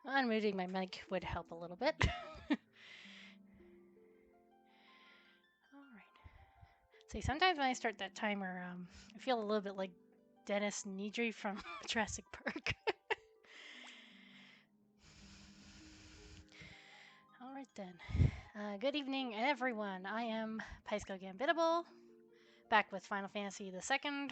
Unmuting my mic would help a little bit. Alright. See, sometimes when I start that timer, I feel a little bit like Dennis Nedry from Jurassic Park. Alright then. Good evening, everyone. I am Pyschogambitable, back with Final Fantasy II.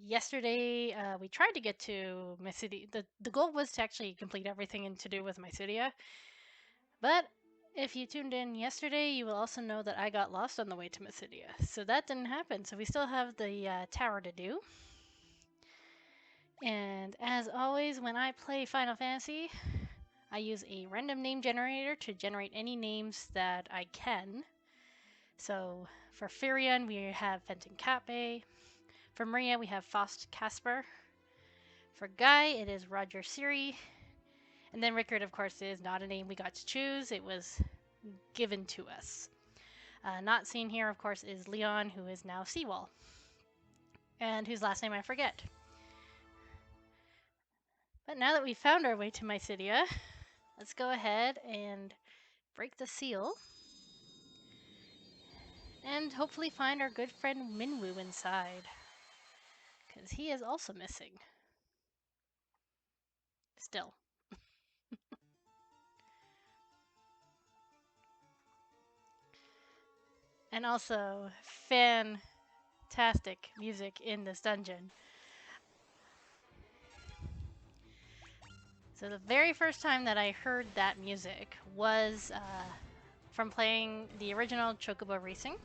Yesterday, we tried to get to Mysidia. The goal was to actually complete everything and to do with Mysidia. But if you tuned in yesterday, you will also know that I got lost on the way to Mysidia. So that didn't happen. So we still have the tower to do. And as always, when I play Final Fantasy, I use a random name generator to generate any names that I can. So for Firion, we have Fenton Cape. For Maria, we have Faust Casper. For Guy, it is Roger Siri. And then Rickard, of course, is not a name we got to choose. It was given to us. Not seen here, of course, is Leon, who is now Seawall. And whose last name I forget. But now that we've found our way to Mysidia, let's go ahead and break the seal. And hopefully find our good friend Minwu inside. Because he is also missing. Still. And also, fantastic music in this dungeon. So the very first time that I heard that music was from playing the original Chocobo Racing.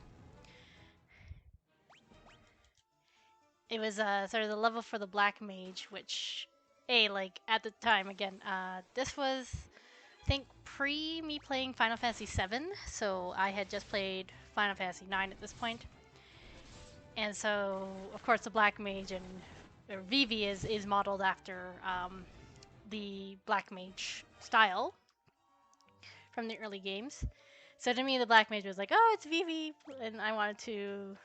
It was sort of the level for the Black Mage, which, like, at the time, again, this was, I think, pre me playing Final Fantasy VII, so I had just played Final Fantasy IX at this point. And so, of course, the Black Mage and Vivi is modeled after the Black Mage style from the early games. So to me, the Black Mage was like, oh, it's Vivi, and I wanted to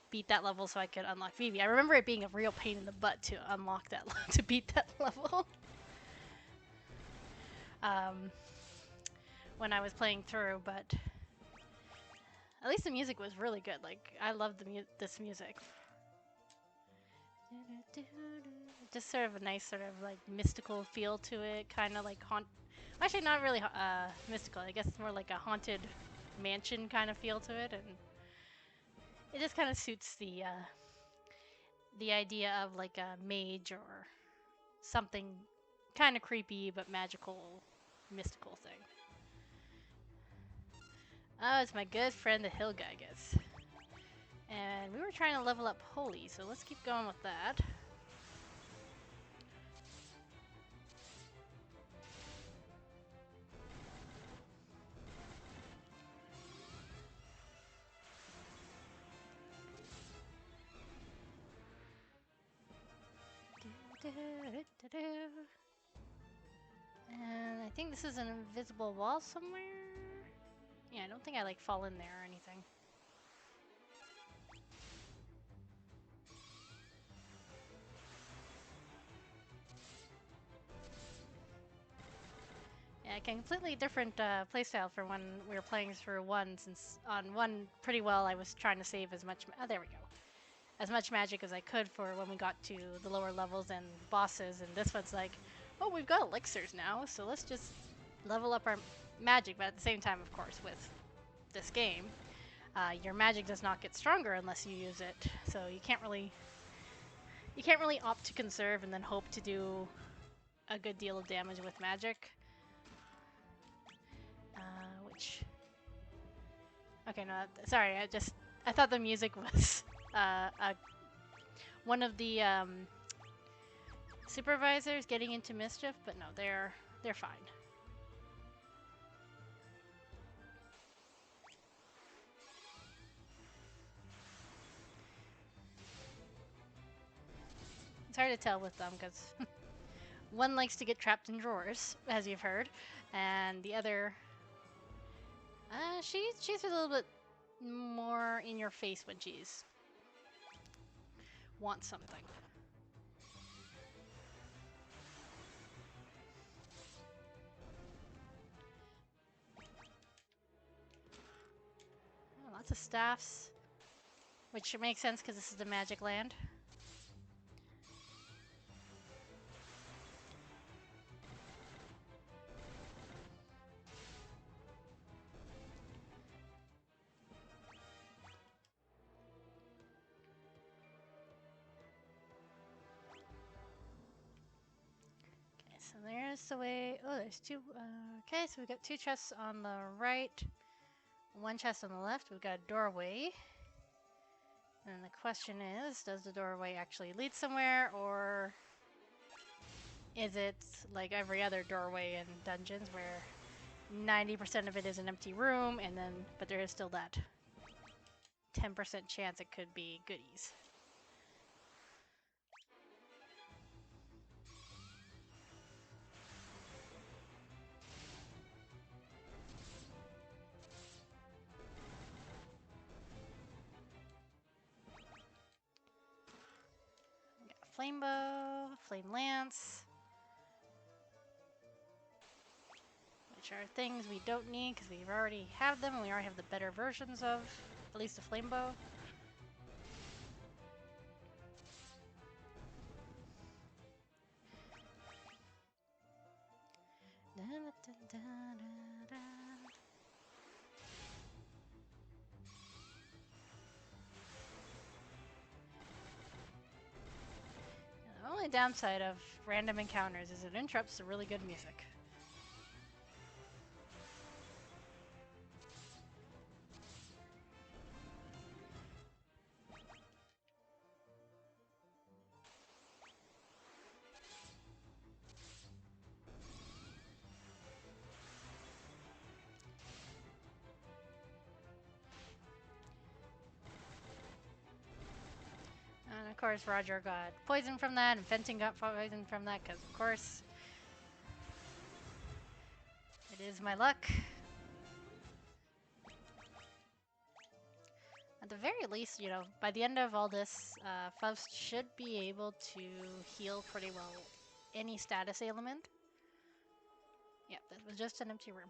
beat that level so I could unlock Vivi. I remember it being a real pain in the butt to unlock that to beat that level. When I was playing through, but at least the music was really good. Like, I loved this music. Just sort of a nice sort of like mystical feel to it, kind of like actually not really mystical. I guess it's more like a haunted mansion kind of feel to it, and it just kind of suits the idea of like a mage or something kind of creepy but magical, mystical thing. Oh, it's my good friend the Hill Guy, I guess. And we were trying to level up Holy, so let's keep going with that. And I think this is an invisible wall somewhere. Yeah, I don't think I like fall in there or anything. Yeah, a completely different playstyle for when we were playing through one, since on one pretty well I was trying to save as much, there we go, as much magic as I could for when we got to the lower levels and bosses, and this one's like, oh, we've got elixirs now, so let's just level up our magic, but at the same time, of course, with this game, your magic does not get stronger unless you use it, so you can't really opt to conserve and then hope to do a good deal of damage with magic. Which... Okay, no, sorry, I thought the music was one of the supervisors getting into mischief, but no, they're fine. It's hard to tell with them because one likes to get trapped in drawers, as you've heard, and the other, she's a little bit more in your face when she's want something. Oh, lots of staffs, which makes sense because this is the magic land. So there's the way. Oh, there's two. Okay, so we've got two chests on the right, one chest on the left. We've got a doorway. And the question is, does the doorway actually lead somewhere, or is it like every other doorway in dungeons where 90% of it is an empty room, and then, but there is still that 10% chance it could be goodies? Flame bow, flame lance, which are things we don't need because we already have them and we already have the better versions of at least the flame bow. The only downside of random encounters is it interrupts the really good music. And of course Roger got poisoned from that, and Fenton got poisoned from that, because of course it is my luck. At the very least, you know, by the end of all this, Faust should be able to heal pretty well any status ailment. Yeah, that was just an empty room.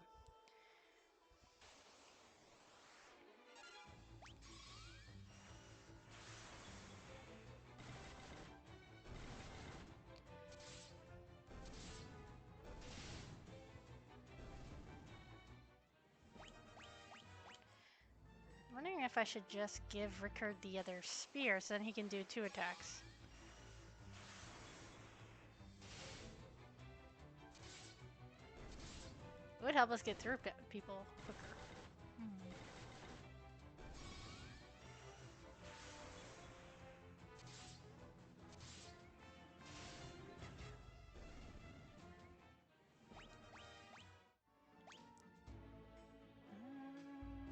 I'm wondering if I should just give Rickard the other spear so then he can do 2 attacks. It would help us get through people quicker.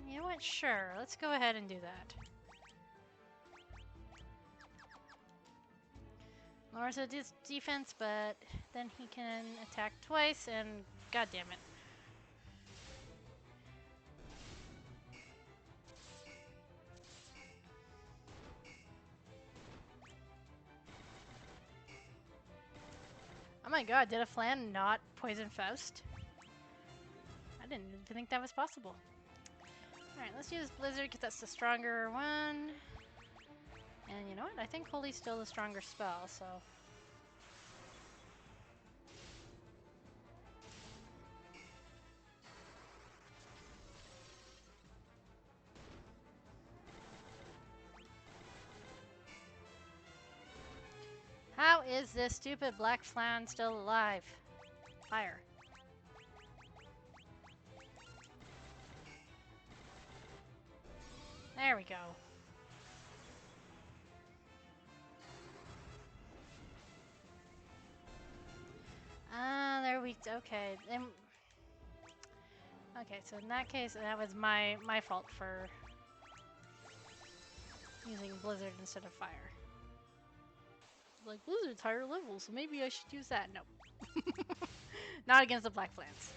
You know what? Sure. Let's go ahead and do that. Lowers his defense, but then he can attack twice, and god damn it. Oh my god, did a flan not poison Faust? I didn't even think that was possible. Alright, let's use Blizzard because that's the stronger one. And you know what? I think Holy's still the stronger spell, so... How is this stupid black flan still alive? Fire. There we go. Ah, there we... Okay. Okay, so in that case, that was my fault for using Blizzard instead of Fire. Like, Blizzard's higher level, so maybe I should use that. No. Not against the Black Flans.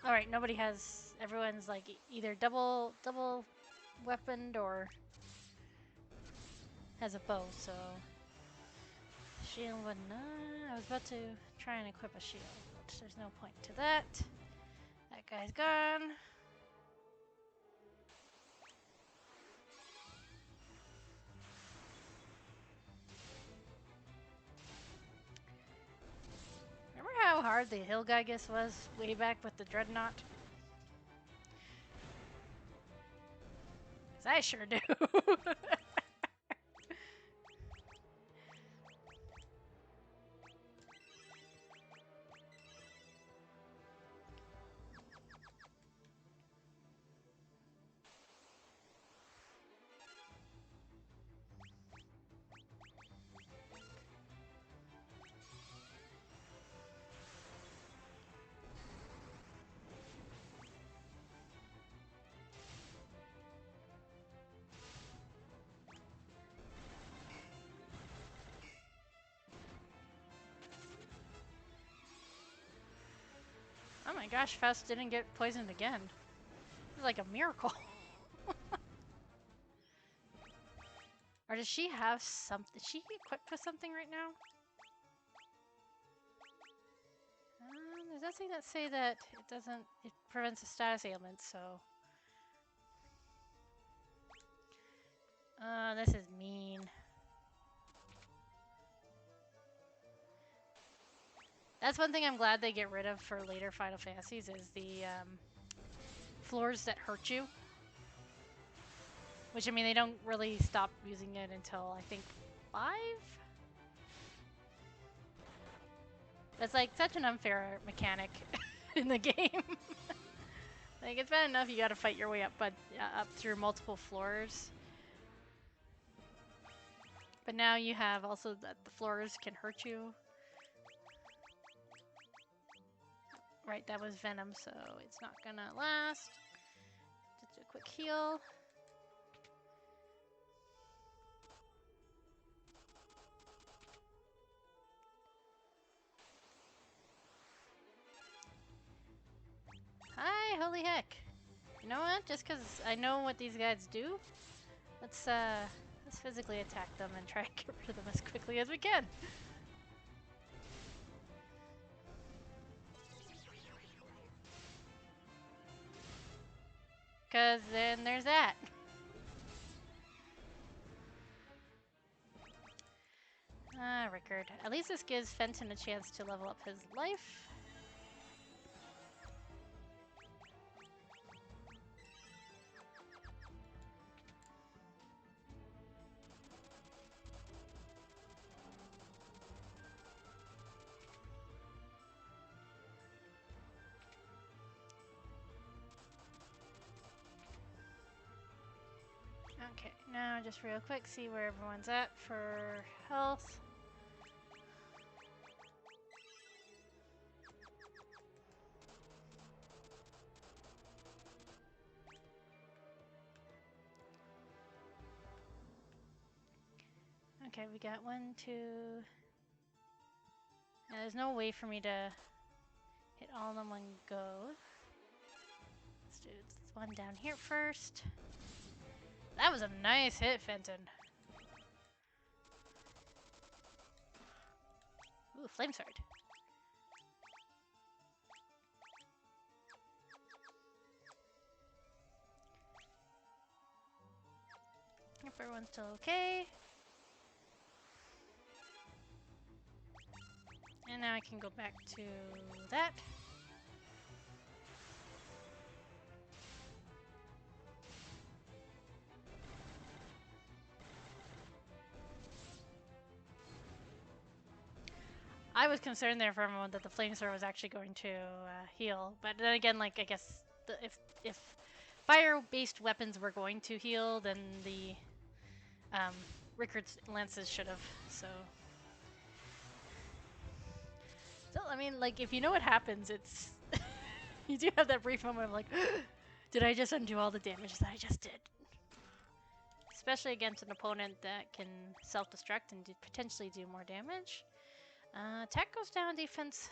Alright, nobody has... Everyone's like either double weaponed or has a bow, so... Shield would not... I was about to try and equip a shield, but there's no point to that. That guy's gone. Remember how hard the hill Gygus was way back with the Dreadnought? 'Cause I sure do. Oh my gosh, Faust didn't get poisoned again. It's like a miracle. Or does she have something? Is she equipped with something right now? There's nothing that say that it doesn't. It prevents a status ailment, so. This is mean. That's one thing I'm glad they get rid of for later Final Fantasies is the floors that hurt you. Which, I mean, they don't really stop using it until, I think, 5? That's like such an unfair mechanic in the game. Like, it's bad enough you gotta fight your way up, but up through multiple floors. But now you have also that the floors can hurt you. Right, that was Venom, so it's not gonna last. Just a quick heal. Hi, holy heck. You know what? Just because I know what these guys do, let's physically attack them and try and get rid of them as quickly as we can. Because then there's that. Ah, Rickard. At least this gives Fenton a chance to level up his life. Okay, now just real quick, see where everyone's at for health. Okay, we got 1, 2. Now, there's no way for me to hit all of them in one go. Let's do this one down here first. That was a nice hit, Fenton. Ooh, flame sword. If everyone's still okay. And now I can go back to that. I was concerned there for a moment that the flame sword was actually going to heal, but then again, like I guess if fire-based weapons were going to heal, then the Rickard's lances should have. So, I mean, like if you know what happens, it's you do have that brief moment of like, did I just undo all the damage that I just did? Especially against an opponent that can self-destruct and potentially do more damage. Attack goes down, defense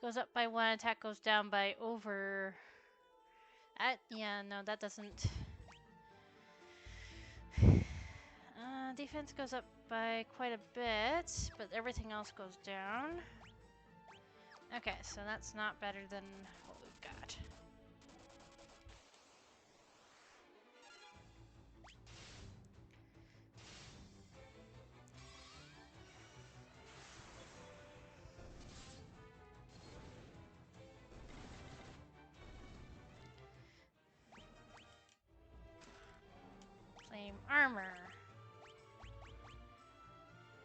Goes up by 1, attack goes down by over... yeah, no, that doesn't... Defense goes up by quite a bit, but everything else goes down. Okay, so that's not better than what we've got. Flame armor.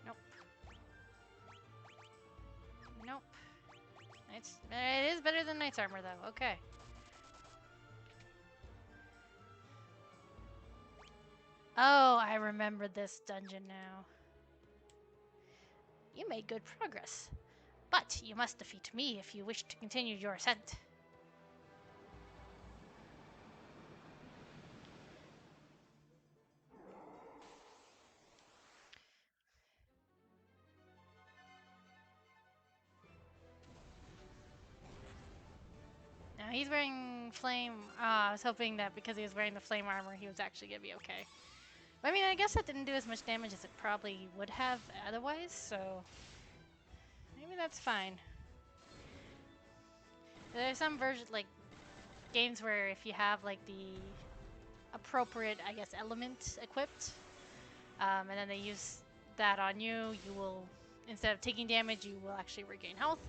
Nope. Nope. It is better than Knight's armor, though. Okay. Oh, I remember this dungeon now. You made good progress, but you must defeat me if you wish to continue your ascent. Now he's wearing flame. I was hoping that because he was wearing the flame armor, he was actually gonna be okay. But I mean, I guess that didn't do as much damage as it probably would have otherwise, so maybe that's fine. There's some version, like games where if you have like the appropriate, I guess, element equipped, and then they use that on you, you will, instead of taking damage, you will actually regain health.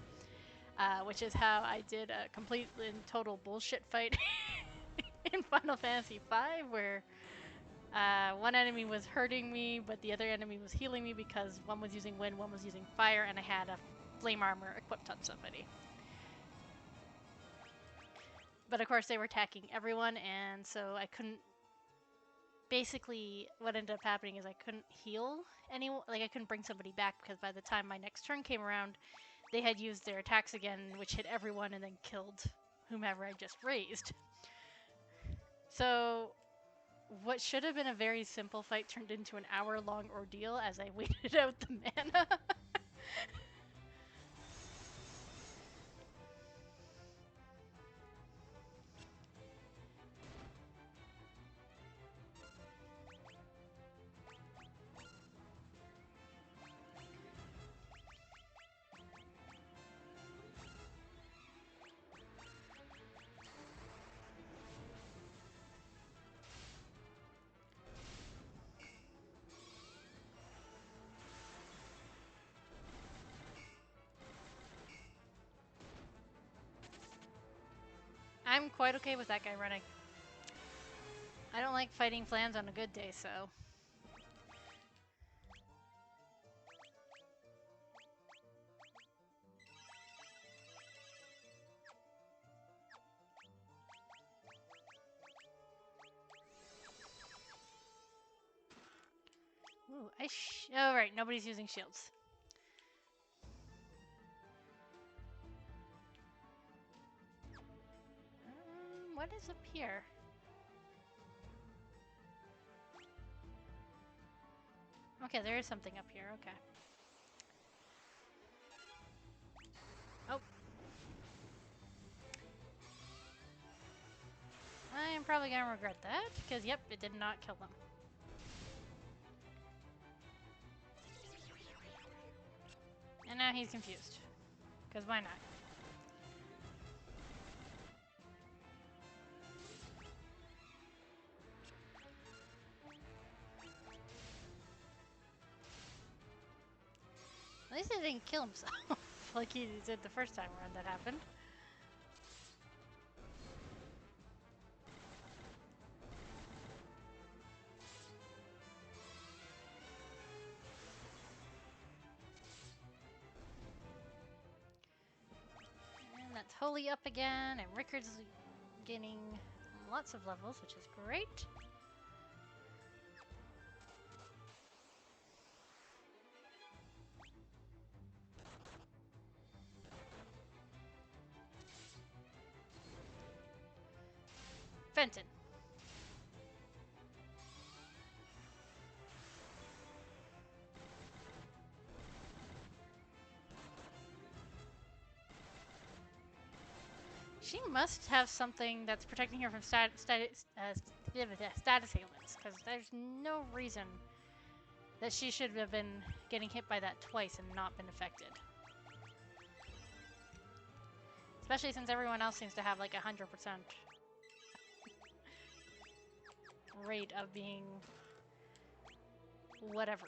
Which is how I did a complete and total bullshit fight in Final Fantasy V, where one enemy was hurting me, but the other enemy was healing me because one was using wind, one was using fire, and I had a flame armor equipped on somebody. But of course they were attacking everyone, and so I couldn't... Basically, what ended up happening is I couldn't heal anyone, like I couldn't bring somebody back because by the time my next turn came around, they had used their attacks again, which hit everyone and then killed whomever I just raised. So what should have been a very simple fight turned into an hour-long ordeal as I waited out the mana. I'm quite okay with that guy running. I don't like fighting flans on a good day, so... Ooh, oh, right, nobody's using shields. What is up here? Okay, there is something up here, okay. Oh. I am probably gonna regret that, because yep, it did not kill them. And now he's confused. Because why not? At least he didn't kill himself, like he did the first time around that happened. And that's Holy up again, and Rickard's getting lots of levels, which is great. Fenton. She must have something that's protecting her from status ailments, because there's no reason that she should have been getting hit by that twice and not been affected. Especially since everyone else seems to have like 100% rate of being whatever.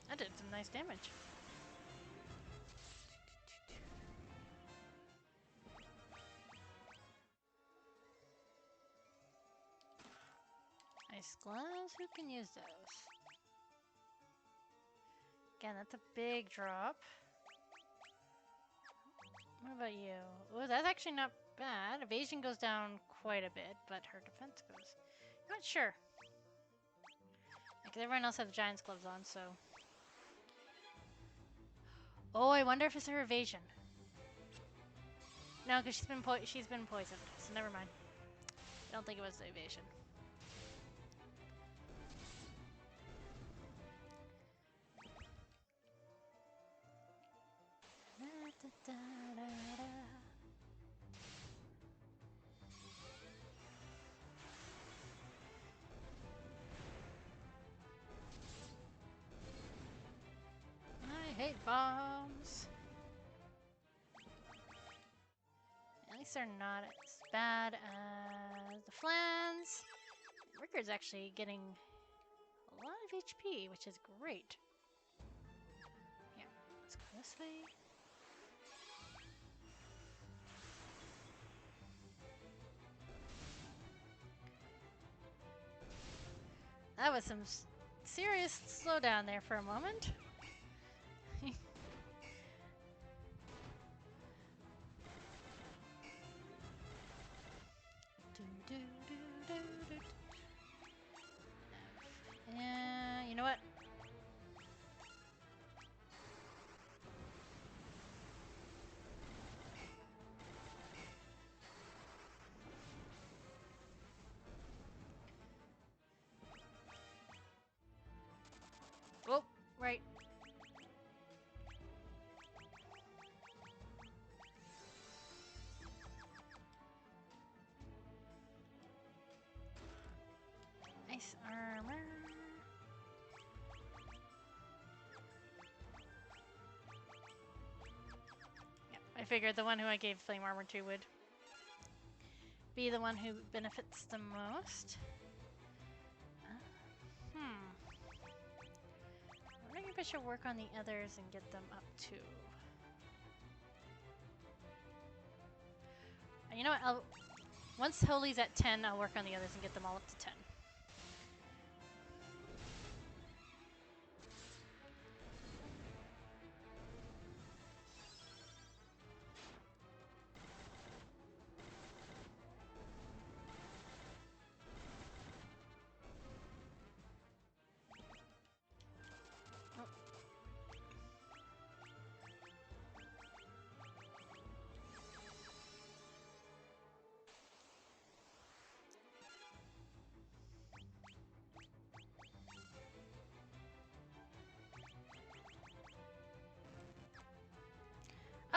That did some nice damage. Ice gloves, who can use those? Again, that's a big drop. What about you? Oh, that's actually not bad. Evasion goes down quite a bit, but her defense goes... Not sure. Because everyone else has Giant's gloves on, so... Oh, I wonder if it's her evasion. No, because she's been poisoned, so never mind. I don't think it was the evasion. I hate bombs. At least they're not as bad as the Flans. Ricker's actually getting a lot of HP, which is great. Yeah, let's go this way. That was some serious slowdown there for a moment. Yeah, you know what? Oh, right. Nice armor. Yep, I figured the one who I gave flame armor to would be the one who benefits the most. I wonder if I should work on the others and get them up too. You know what? Once Holy's at 10, I'll work on the others and get them all up to 10.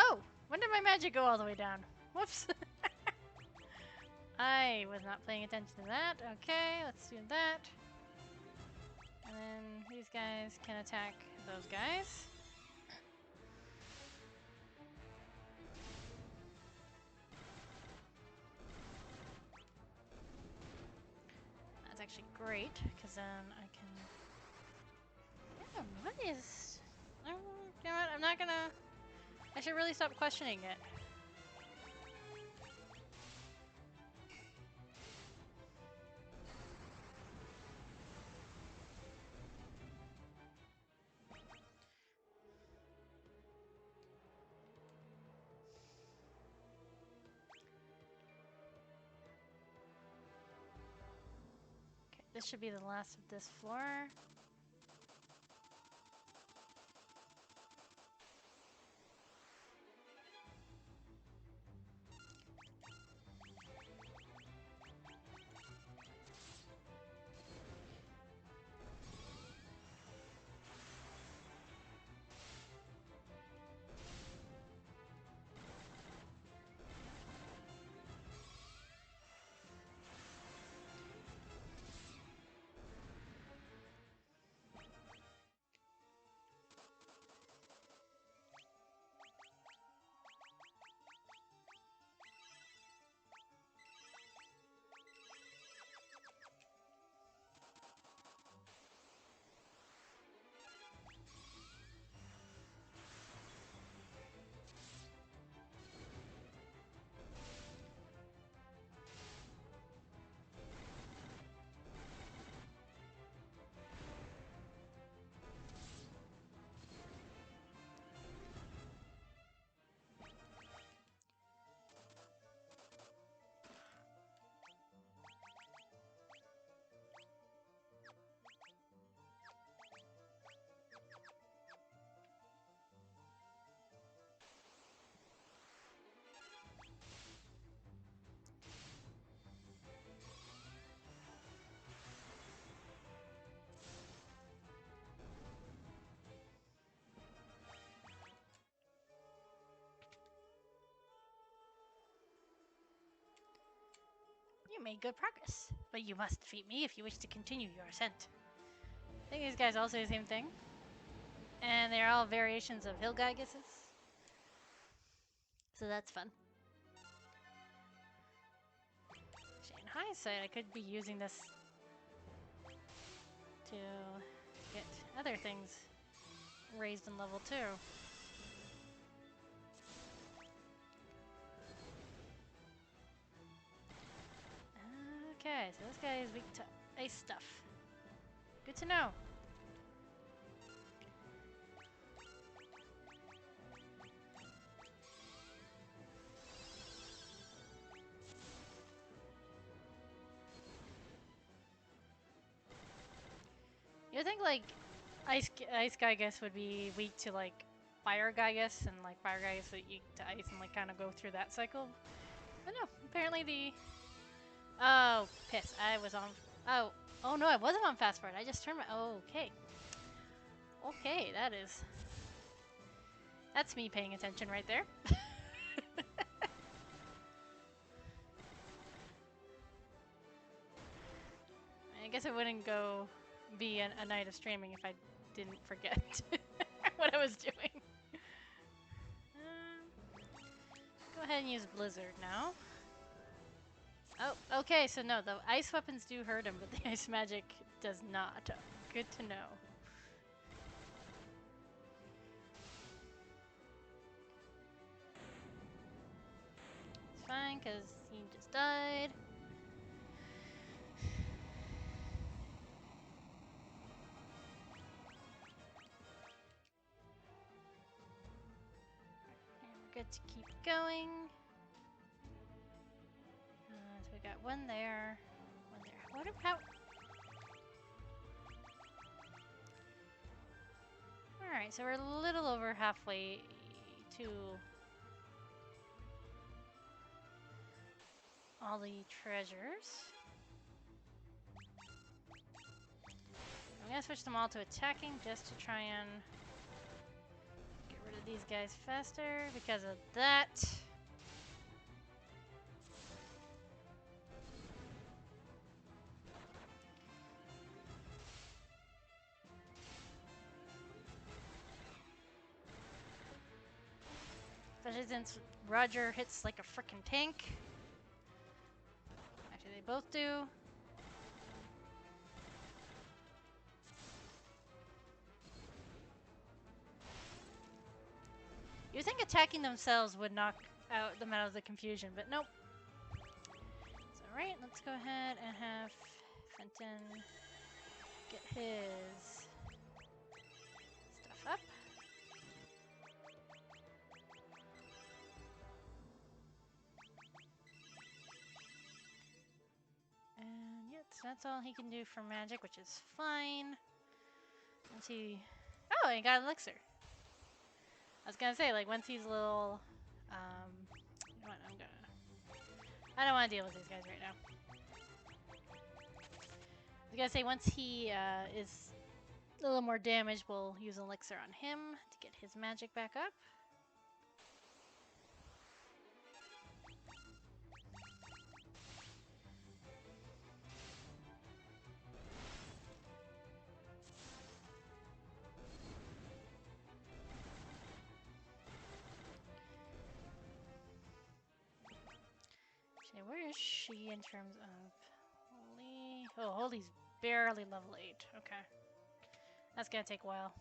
Oh! When did my magic go all the way down? Whoops! I was not paying attention to that. Okay, let's do that. And then these guys can attack those guys. That's actually great, because then I can... Yeah, what is... You know what? I'm not gonna... I should really stop questioning it. this should be the last of this floor. You made good progress, but you must defeat me if you wish to continue your ascent. I think these guys all say the same thing. And they're all variations of hill Gyguses. So that's fun. Actually, in hindsight, I could be using this to get other things raised in level 2. Okay, so this guy is weak to ice stuff. Good to know. You think like ice Gygus would be weak to like fire Gygus, and like fire Gygus would weak to ice, and like kind of go through that cycle. But no, apparently the oh piss, I was on oh no, I wasn't on fast forward. I just turned my okay, that's me paying attention right there. I guess it wouldn't go be a night of streaming if I didn't forget what I was doing. Go ahead and use Blizzard now. Oh, okay, so no, the ice weapons do hurt him, but the ice magic does not. Good to know. It's fine, because he just died. And we're good to keep going. So we got one there, one there. What about... Alright, so we're a little over halfway to all the treasures. I'm gonna switch them all to attacking just to try and get rid of these guys faster because of that. Especially since Roger hits like a frickin' tank. Actually, they both do. You think attacking themselves would knock them out of the confusion, but nope. It's alright, let's go ahead and have Fenton get his stuff up. And yet, So that's all he can do for magic, which is fine. Once he... Oh, he got elixir. I was gonna say, like, once he's a little... You know what, I don't want to deal with these guys right now. I was gonna say, once he is a little more damaged, we'll use elixir on him to get his magic back up. Okay, where is she in terms of holy? Oh, holy's barely level 8. Okay, that's gonna take a while.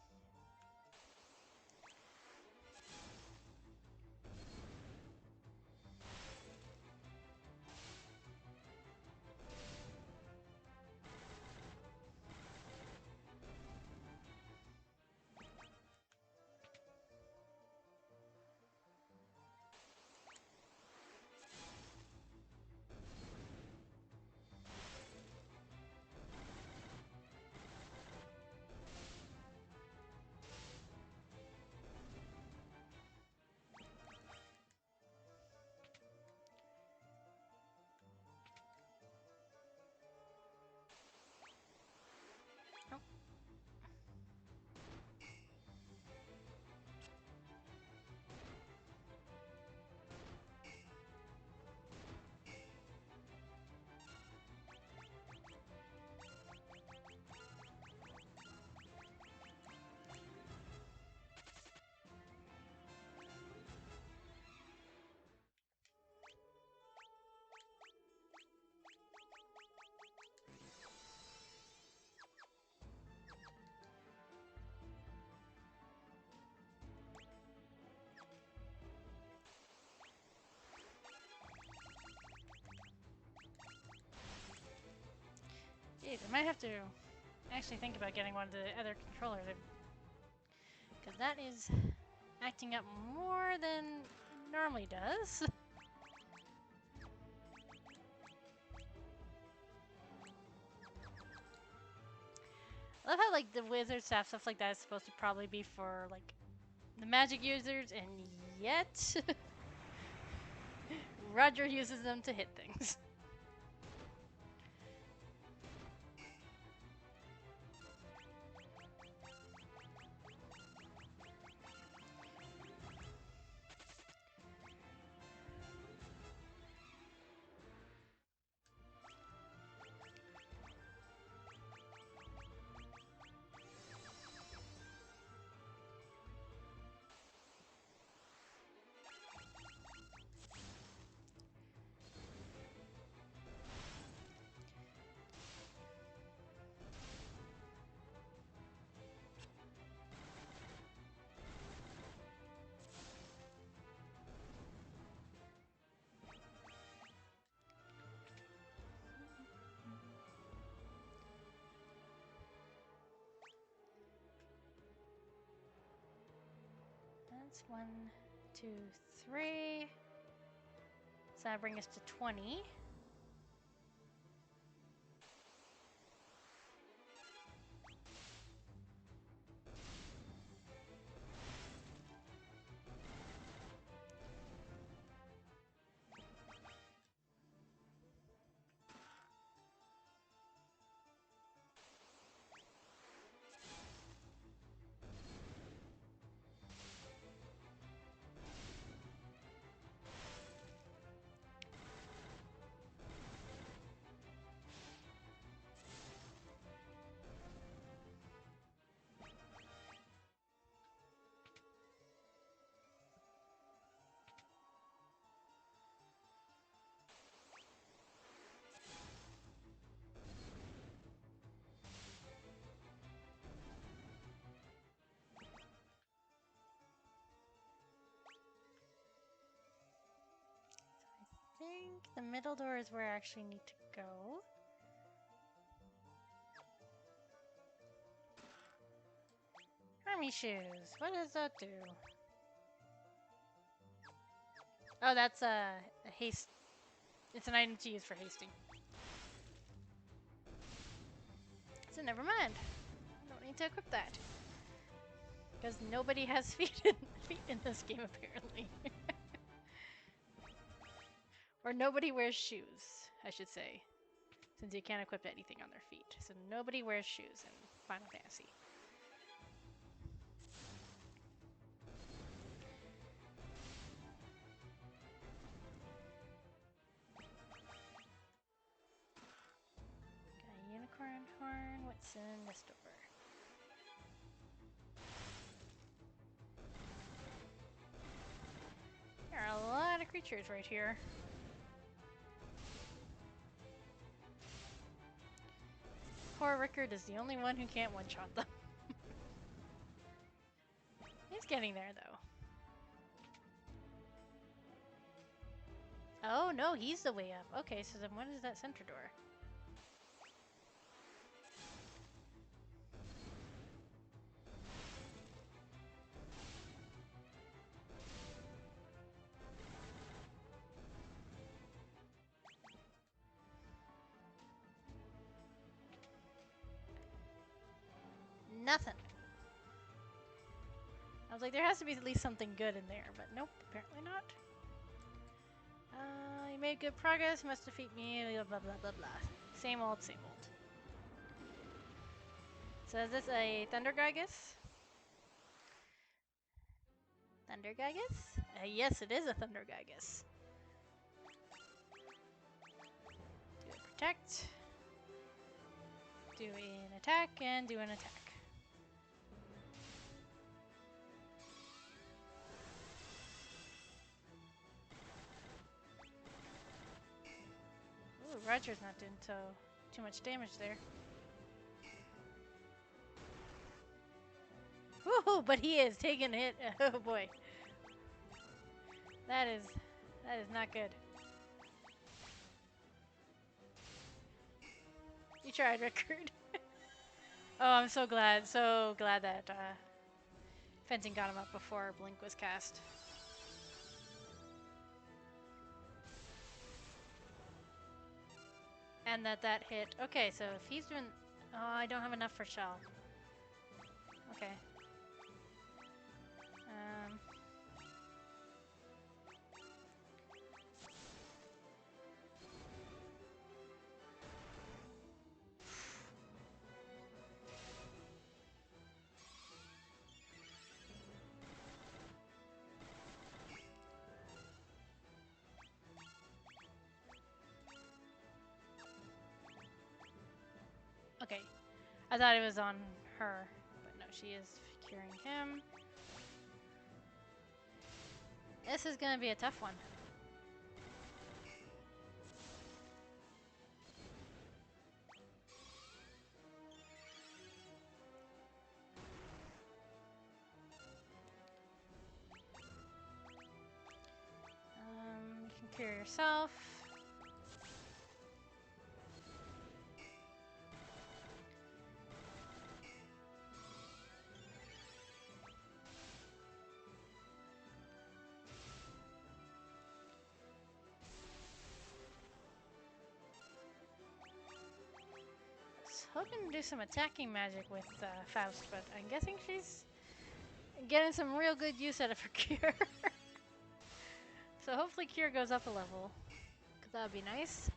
Oh. Jeez, I might have to actually think about getting one of the other controllers, because that is acting up more than it normally does. I love how, like, the wizard staff, stuff like that is supposed to probably be for, like, the magic users, and yet Roger uses them to hit things. That's 1, 2, 3. So that brings us to 20. I think the middle door is where I actually need to go. Army shoes. What does that do? Oh, that's a haste. It's an item to use for hasting. So never mind. I don't need to equip that. Because nobody has feet in this game, apparently. Or nobody wears shoes, I should say. Since you can't equip anything on their feet. So nobody wears shoes in Final Fantasy. Got a unicorn horn. What's in this door? There are a lot of creatures right here. Poor Rickard is the only one who can't one-shot them. He's getting there, though. Oh, no, he's the way up. Okay, so then what is that center door? Nothing. I was like, there has to be at least something good in there, but nope, apparently not. You made good progress, must defeat me, blah blah blah blah blah. Same old, same old. So is this a Thunder Gygus? Thunder Gygus? Yes, it is a Thunder Gygus. Do a protect. Do an attack, and do an attack. Ooh, Roger's not doing too much damage there. Woohoo! But he is taking a hit. Oh boy, that is not good. You tried, Rickard. Oh, I'm so glad that fencing got him up before Blink was cast. And that hit. Okay, so if he's doing... Oh, I don't have enough for Shell. Okay. Okay. I thought it was on her, but no, she is curing him. This is gonna be a tough one. You can cure yourself. Hoping to do some attacking magic with Faust, but I'm guessing she's getting some real good use out of her cure. So hopefully cure goes up a level, because that would be nice.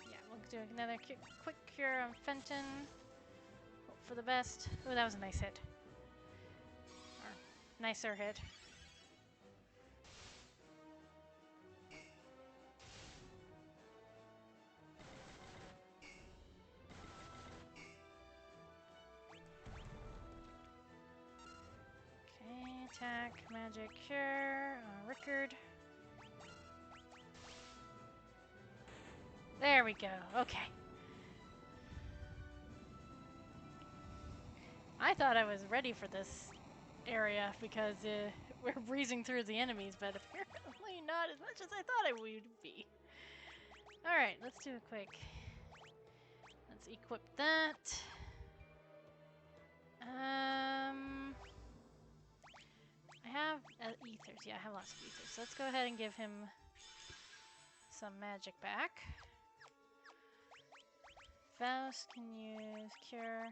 Yeah, we'll do another quick cure on Fenton. Hope for the best. Oh, that was a nice hit. Or nicer hit. Attack, magic, cure, Rickard. There we go, okay. I thought I was ready for this area because we're breezing through the enemies, but apparently not as much as I thought I would be. Alright, let's do a quick... Let's equip that. I have ethers. Yeah, I have lots of ethers. So let's go ahead and give him some magic back. Faust can use cure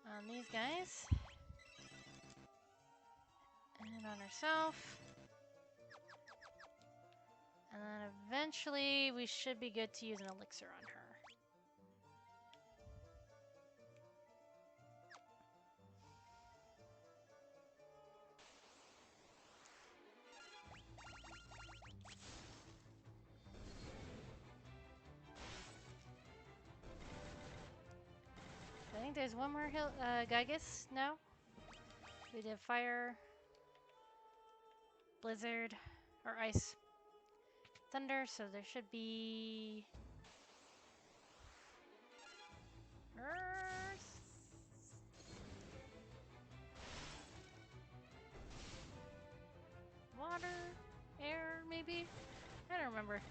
on these guys. And on herself. And then eventually we should be good to use an elixir on her. I think there's one more Gygus now. We did fire, blizzard, or ice, thunder, so there should be earth, water, air, maybe? I don't remember.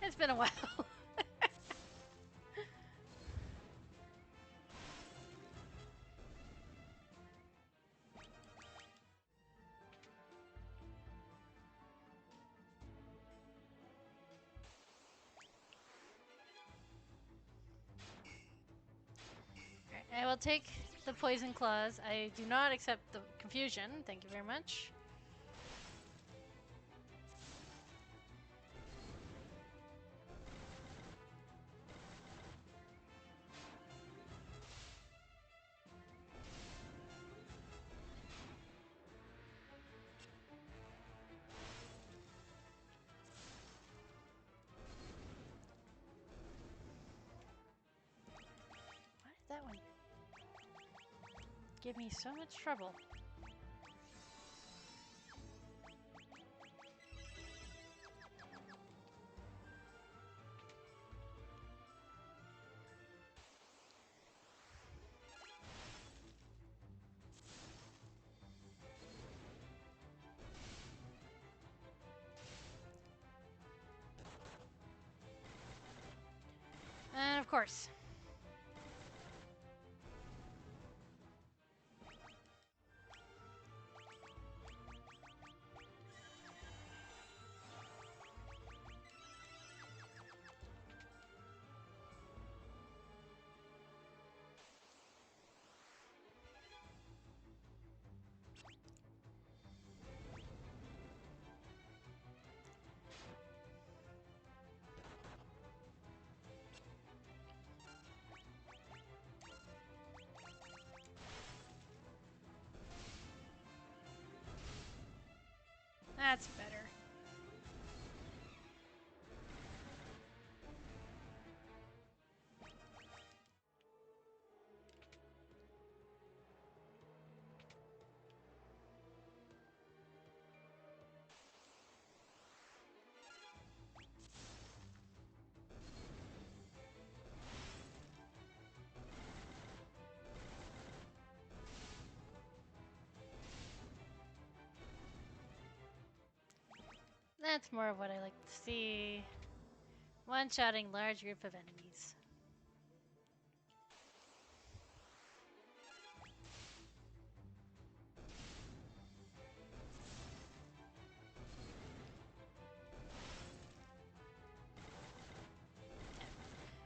It's been a while. I will take the poison claws. I do not accept the confusion. Thank you very much. Why did that one give me so much trouble? And of course. That's better. That's more of what I like to see. One-shotting large group of enemies.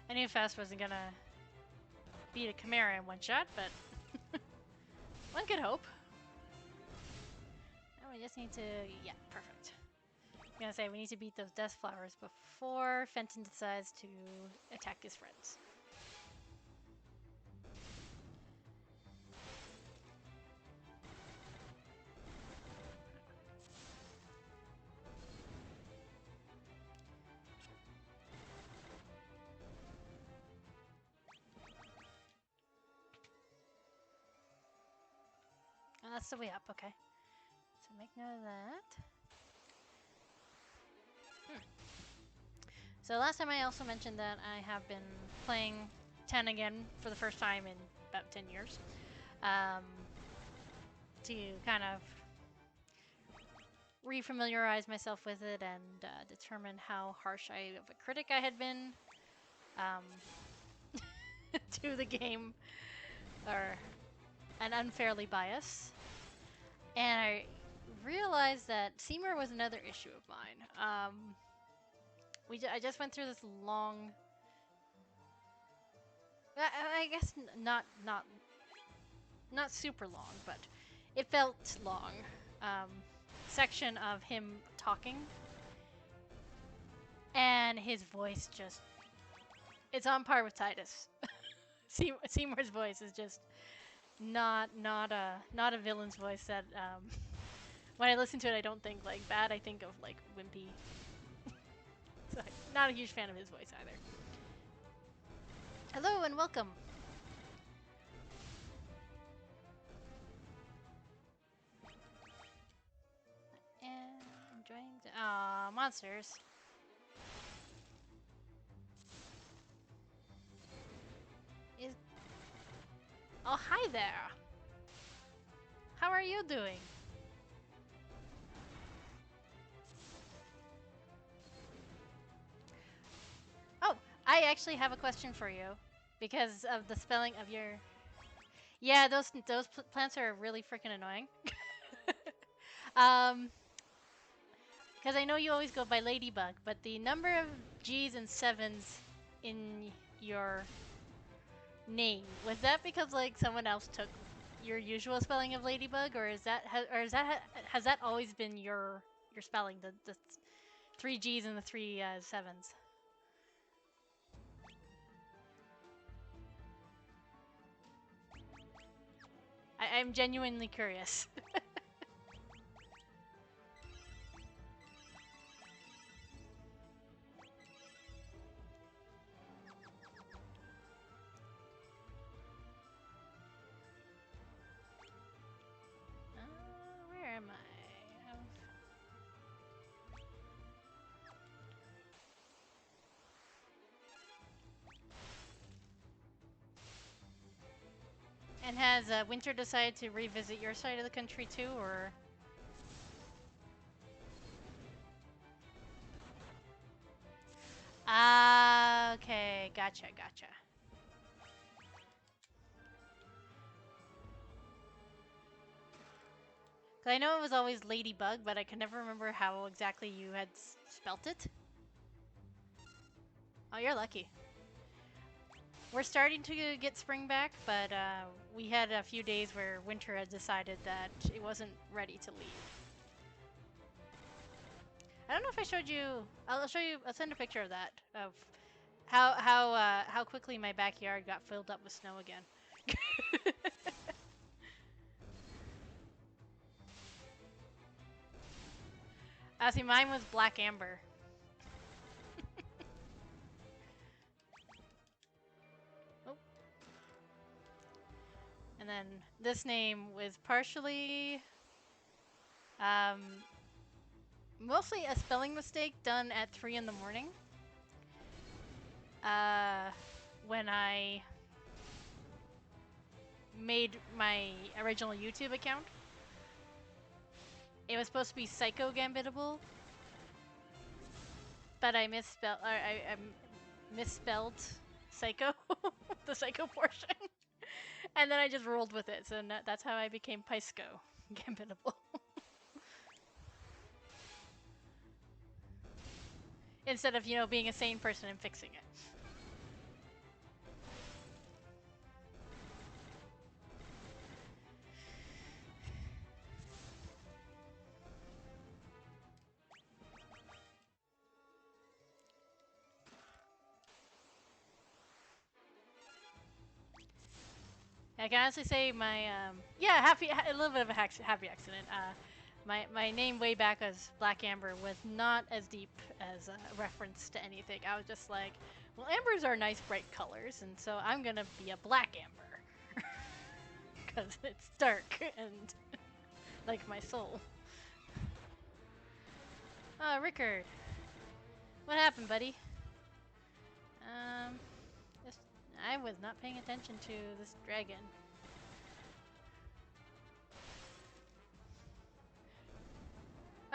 I knew Faust wasn't gonna beat a Chimera in one shot, but one could hope. Now we just need to... yeah, perfect. I'm gonna say we need to beat those Death Flowers before Fenton decides to attack his friends. And that's the way up, okay. So make note of that. So last time I also mentioned that I have been playing 10 again for the first time in about 10 years. To kind of refamiliarize myself with it and determine how harsh of a critic I had been to the game, or and unfairly biased. And I realized that Seymour was another issue of mine. I just went through this long, I guess not super long, but it felt long. Um, Section of him talking, and his voice just—it's on par with Titus. Seymour's voice is just not a villain's voice that when I listen to it I don't think like bad, I think of like wimpy. So I'm not a huge fan of his voice either. Hello and welcome. And enjoying the monsters. Is Oh, hi there. How are you doing? Oh, I actually have a question for you because of the spelling of your. Yeah, those plants are really freaking annoying. um, because I know you always go by Ladybug, but the number of G's and sevens in your name, was that because like someone else took your usual spelling of Ladybug, or has that always been your spelling, the three G's and the three sevens? I'm genuinely curious. Where am I? And has Winter decided to revisit your side of the country too, or? Ah, okay, gotcha. 'Cause I know it was always Ladybug, but I could never remember how exactly you had spelt it. Oh, you're lucky. We're starting to get spring back, but we had a few days where Winter had decided that it wasn't ready to leave. I don't know if I showed you. I'll show you. I'll send a picture of that of how quickly my backyard got filled up with snow again. See, mine was black amber. Oh. And then this name was partially, um, mostly a spelling mistake done at 3 in the morning. When I made my original YouTube account. It was supposed to be Pyschogambitable, but I misspelled psycho, the psycho portion, and then I just rolled with it. So that's how I became Pyschogambitable. Instead of being a sane person and fixing it. I can honestly say my yeah, a little bit of a happy accident. My name way back as Black Amber was not as deep as a reference to anything. I was just like, well, ambers are nice bright colors, and so I'm gonna be a Black Amber because it's dark and like my soul. Oh, Rickard, what happened, buddy? This, I was not paying attention to this dragon.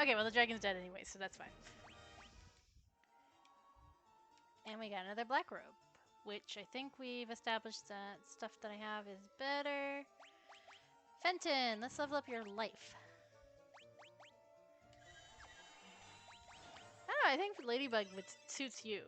Okay, well the dragon's dead anyway, so that's fine. And we got another black robe, which I think we've established that stuff that I have is better. Fenton, let's level up your life. I don't know, I think Ladybug suits you.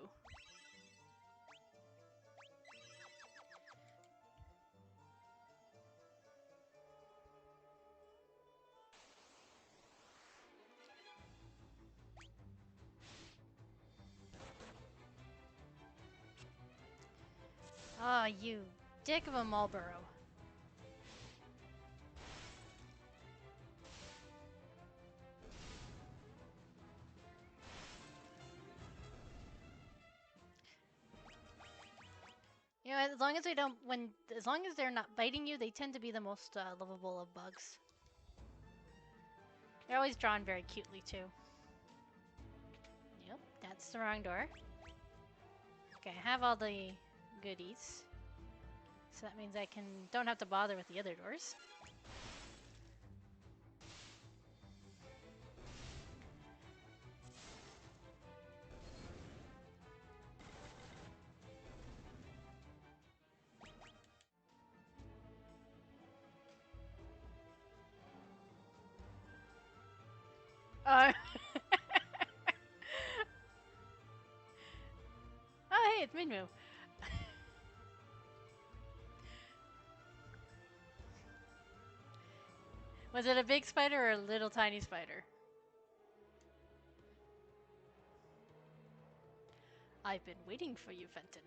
Ah, oh, you dick of a Marlboro. You know, as long as they don't, as long as they're not biting you, they tend to be the most lovable of bugs. They're always drawn very cutely too. Yep, that's the wrong door. Okay, I have all the goodies. So that means I don't have to bother with the other doors. Oh, oh hey, it's Minmu. Was it a big spider or a little tiny spider? I've been waiting for you, Fenton.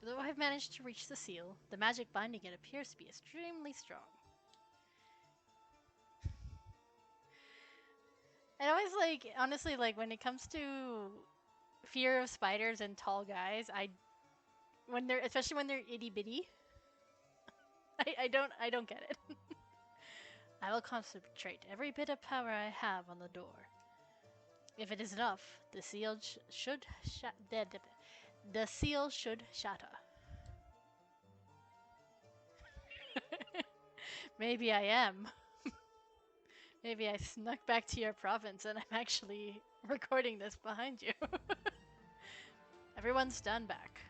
Though I've managed to reach the seal, the magic binding it appears to be extremely strong. And always honestly, when it comes to fear of spiders and tall guys, especially when they're itty bitty, I don't get it. I will concentrate every bit of power I have on the door. If it is enough, the seal should shatter. Maybe I am. Maybe I snuck back to your province and I'm actually recording this behind you. Everyone stand back.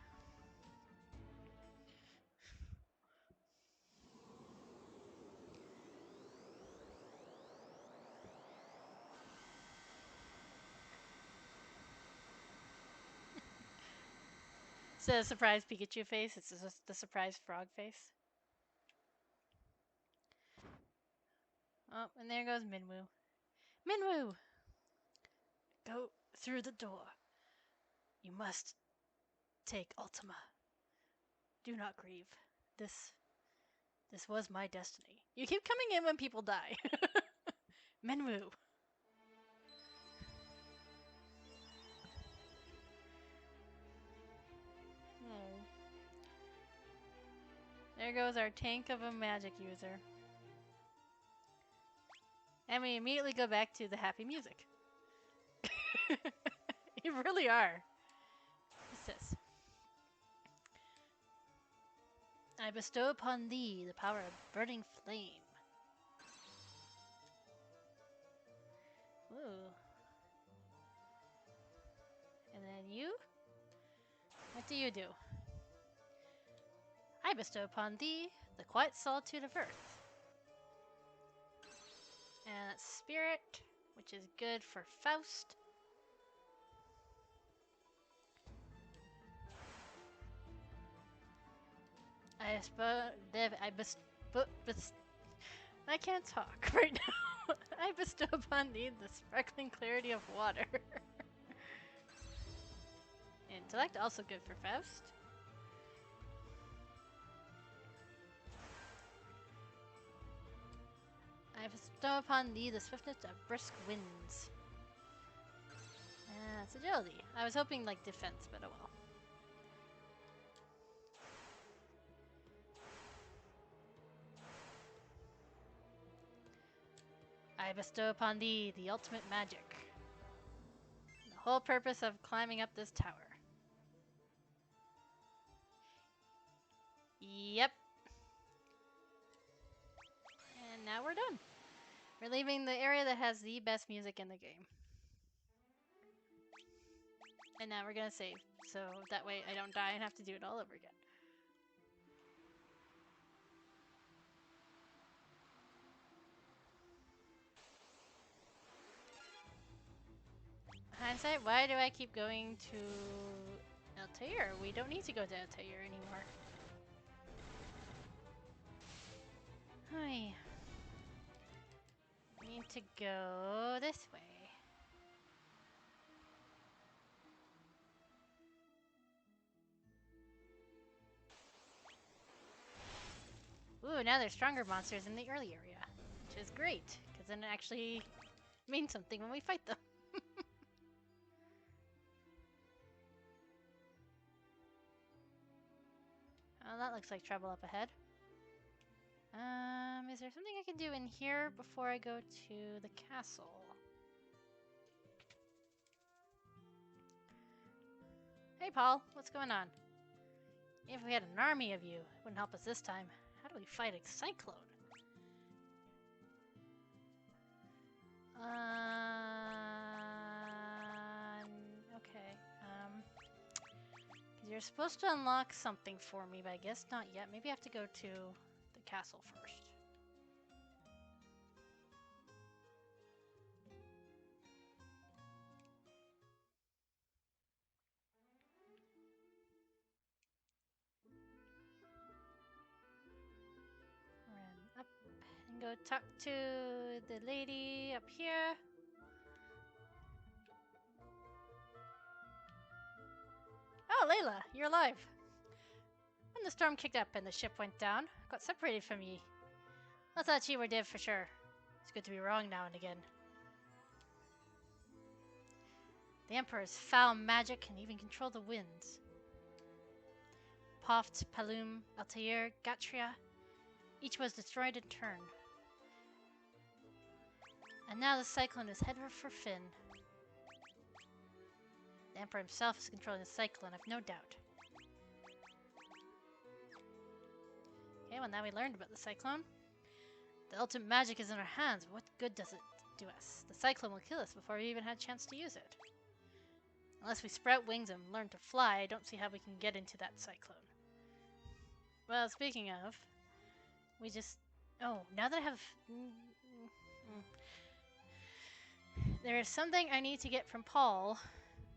It's a surprise Pikachu face. It's just the surprise frog face. Oh, and there goes Minwoo. Minwoo! Go through the door. You must take Ultima. Do not grieve. This was my destiny. You keep coming in when people die. Minwoo. Oh. There goes our tank of a magic user. And we immediately go back to the happy music. You really are. What's this? I bestow upon thee the power of burning flame. Ooh. And then you? What do you do? I bestow upon thee the quiet solitude of earth. And that's spirit, which is good for Faust. I can't talk right now. I bestow upon thee the sparkling clarity of water. Intellect, also good for Faust. I bestow upon thee the swiftness of brisk winds. That's agility. I was hoping defense, but oh well. I bestow upon thee the ultimate magic. The whole purpose of climbing up this tower. Yep. And now we're done. We're leaving the area that has the best music in the game. And now we're gonna save, so that way I don't die and have to do it all over again. hindsight, why do I keep going to Altair? We don't need to go to Altair anymore. Hi. We need to go this way. Ooh, now there's stronger monsters in the early area, which is great, because then it actually means something when we fight them. Oh, that looks like trouble up ahead. Is there something I can do in here before I go to the castle? Hey, Paul, what's going on? If we had an army of you, it wouldn't help us this time. How do we fight a cyclone? Okay. Because you're supposed to unlock something for me, but I guess not yet. Maybe I have to go to the castle first. Run up and go talk to the lady up here. Oh, Layla, you're alive. When the storm kicked up and the ship went down, I got separated from ye. I thought you were dead for sure. It's good to be wrong now and again. The Emperor's foul magic can even control the winds. Poft, Palum, Altair, Gatria, each was destroyed in turn. And now the cyclone is headed for Finn. The Emperor himself is controlling the cyclone, I've no doubt. Okay, well now we learned about the cyclone. The ultimate magic is in our hands, but what good does it do us? The cyclone will kill us before we even had a chance to use it. Unless we sprout wings and learn to fly, I don't see how we can get into that cyclone. Well, speaking of, we just... Oh, now that I have... There is something I need to get from Paul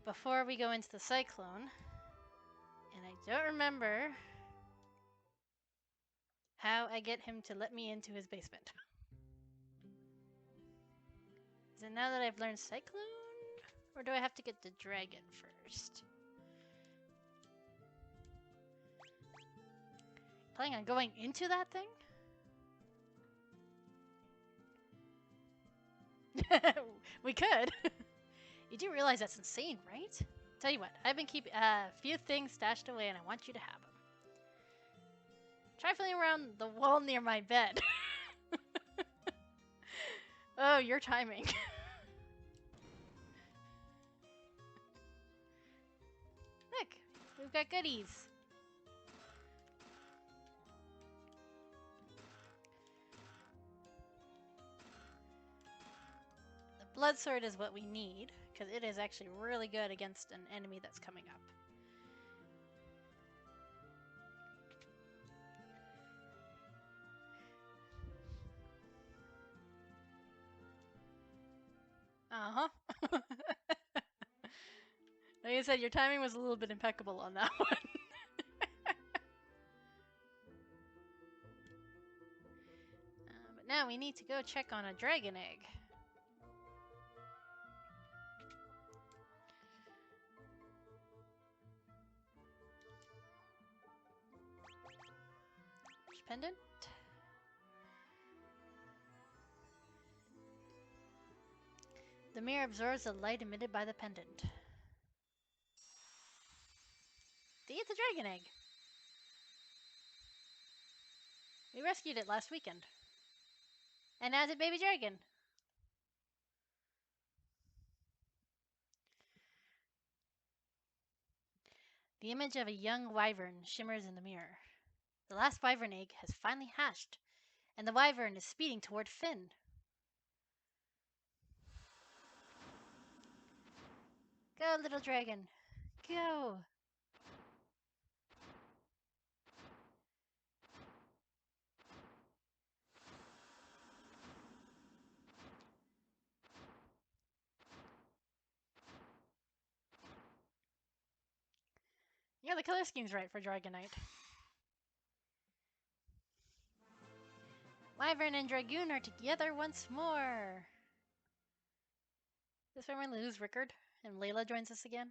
before we go into the cyclone. And I don't remember how I get him to let me into his basement. Is it now that I've learned cyclone? Or do I have to get the dragon first? Planning on going into that thing? We could. You do realize that's insane, right? Tell you what, I've been keeping a few things stashed away and I want you to have them. Try feeling around the wall near my bed. Oh, your timing. Look, we've got goodies. The blood sword is what we need, because it is actually really good against an enemy that's coming up. Uh-huh. Like I said, your timing was a little bit impeccable on that one. But now we need to go check on a dragon egg. Pendant? The mirror absorbs the light emitted by the pendant. They ate the dragon egg. We rescued it last weekend. And now it's a baby dragon. The image of a young wyvern shimmers in the mirror. The last wyvern egg has finally hatched, and the wyvern is speeding toward Finn. Go, little dragon. Go. Yeah, the color scheme's right for Dragonite. Wyvern and Dragoon are together once more. This when we lose Rickard and Layla joins us again.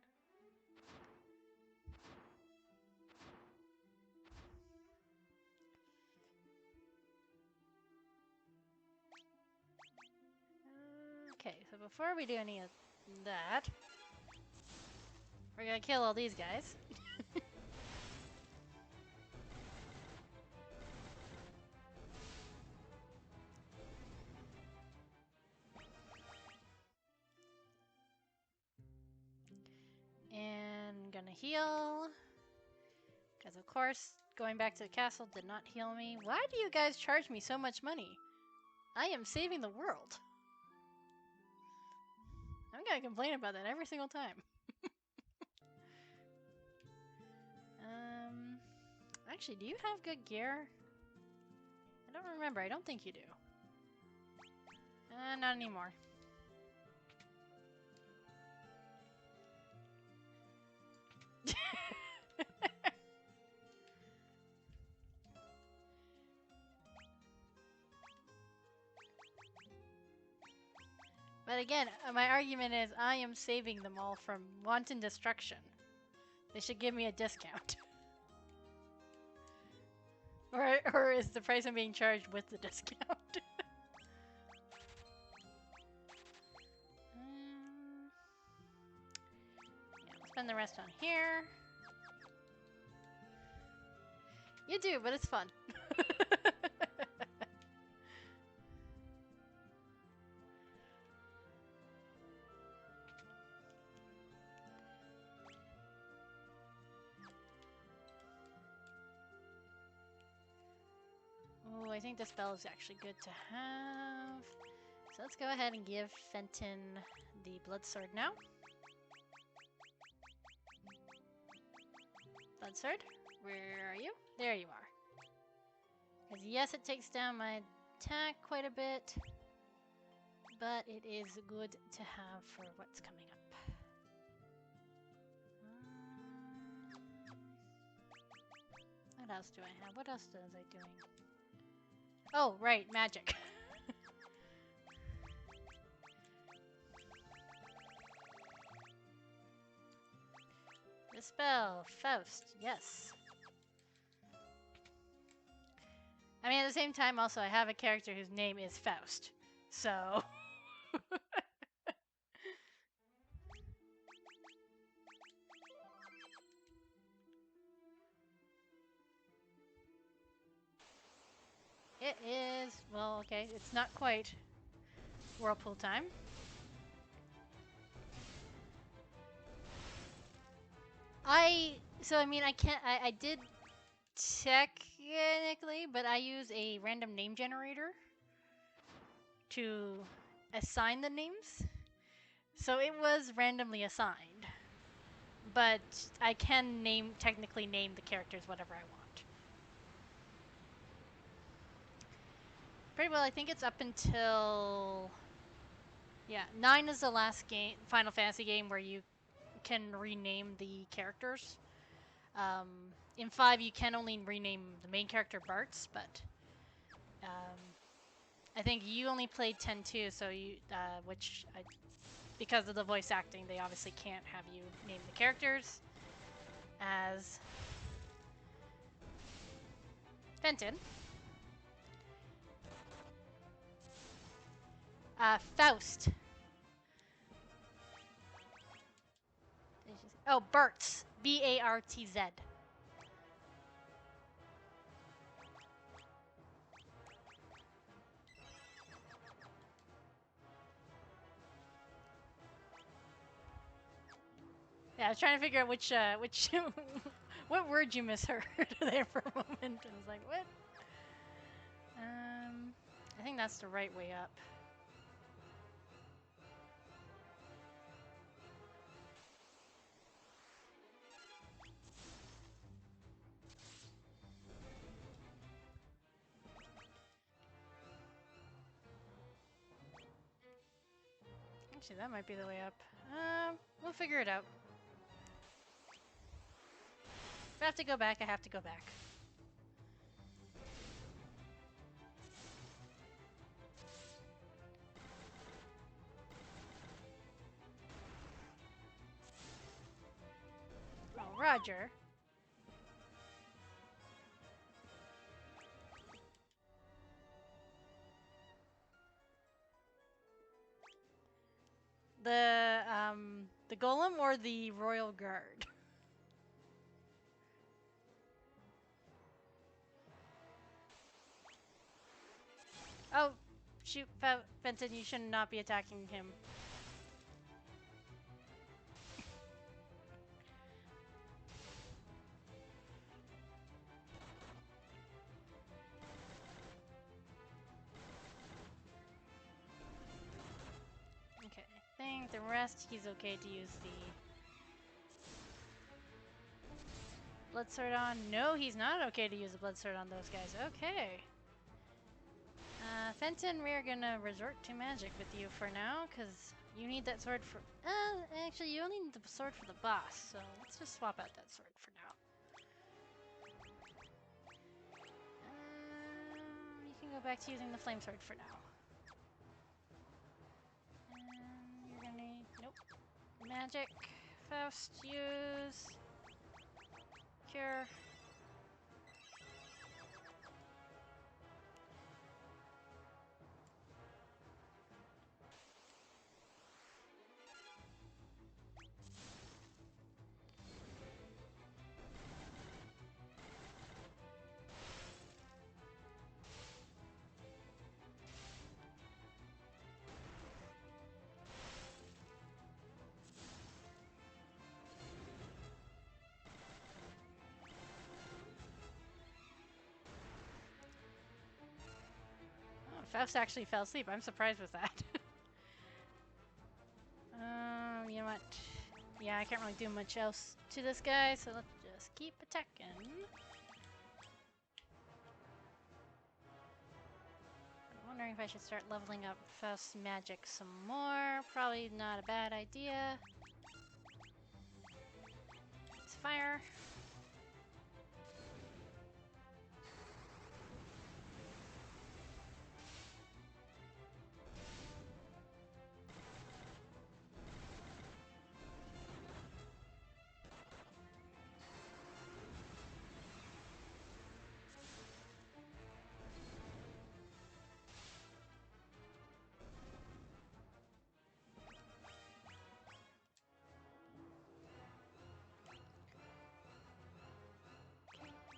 Okay, so before we do any of that, we're gonna kill all these guys. And gonna heal. Because of course, going back to the castle did not heal me. Why do you guys charge me so much money? I am saving the world. I'm gonna complain about that every single time. Actually, do you have good gear? I don't remember. I don't think you do. Not anymore. But again, my argument is I am saving them all from wanton destruction. They should give me a discount. Or is the price I'm being charged with the discount? Yeah, we'll spend the rest on here. You do, but it's fun. Oh, I think the spell is actually good to have. So let's go ahead and give Fenton the Blood Sword now. Blood Sword, where are you? There you are. Because yes, it takes down my attack quite a bit, but it is good to have for what's coming up. What else do I have? What else was I doing? Oh, right, magic. Dispel, Faust, yes. I mean, at the same time, also, I have a character whose name is Faust, so... It is, well, okay, it's not quite Whirlpool time. I mean, I did technically, but I use a random name generator to assign the names. So it was randomly assigned. But I can technically name the characters whatever I want. Pretty well, I think it's up until... Yeah, 9 is the last game, Final Fantasy game where you can rename the characters. In 5, you can only rename the main character Bart's, but I think you only played 10 too, so because of the voice acting, they obviously can't have you name the characters as Fenton. Faust. Oh, Bart's. B-A-R-T-Z. Yeah, I was trying to figure out which what word you misheard there for a moment. I was like, what? I think that's the right way up. Actually, that might be the way up. We'll figure it out. If I have to go back, I have to go back. Oh, Roger. The golem or the royal guard? Oh, shoot, Fenton, you should not be attacking him. Okay, I think the rest he's okay to use the blood sword on. No, he's not okay to use the blood sword on those guys. Okay. Fenton, we're gonna resort to magic with you for now, because you need that sword for... actually, you only need the sword for the boss, so let's just swap out that sword for now. You can go back to using the flame sword for now. And you're gonna need... Nope. Magic. Faust, use... Cure. Oh, Faust actually fell asleep. I'm surprised with that. You know what? Yeah, I can't really do much else to this guy, so let's just keep attacking. I'm wondering if I should start leveling up Faust's magic some more. Probably not a bad idea. It's fire.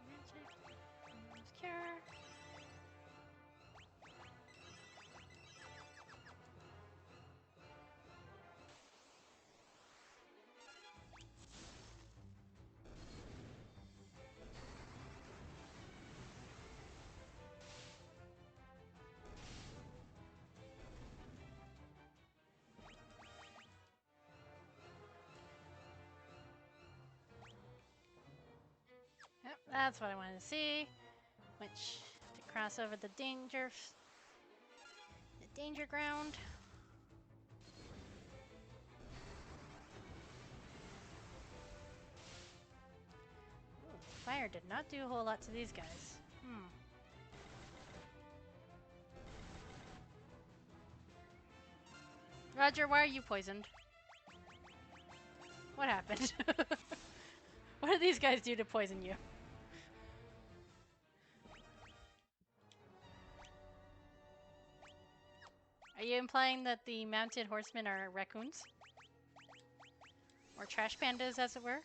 Magic. Cure. Yep, that's what I wanted to see. Which, to cross over the danger ground. Ooh, fire did not do a whole lot to these guys. Roger, why are you poisoned? What happened? What did these guys do to poison you? Are you implying that the mounted horsemen are raccoons? Or trash pandas, as it were?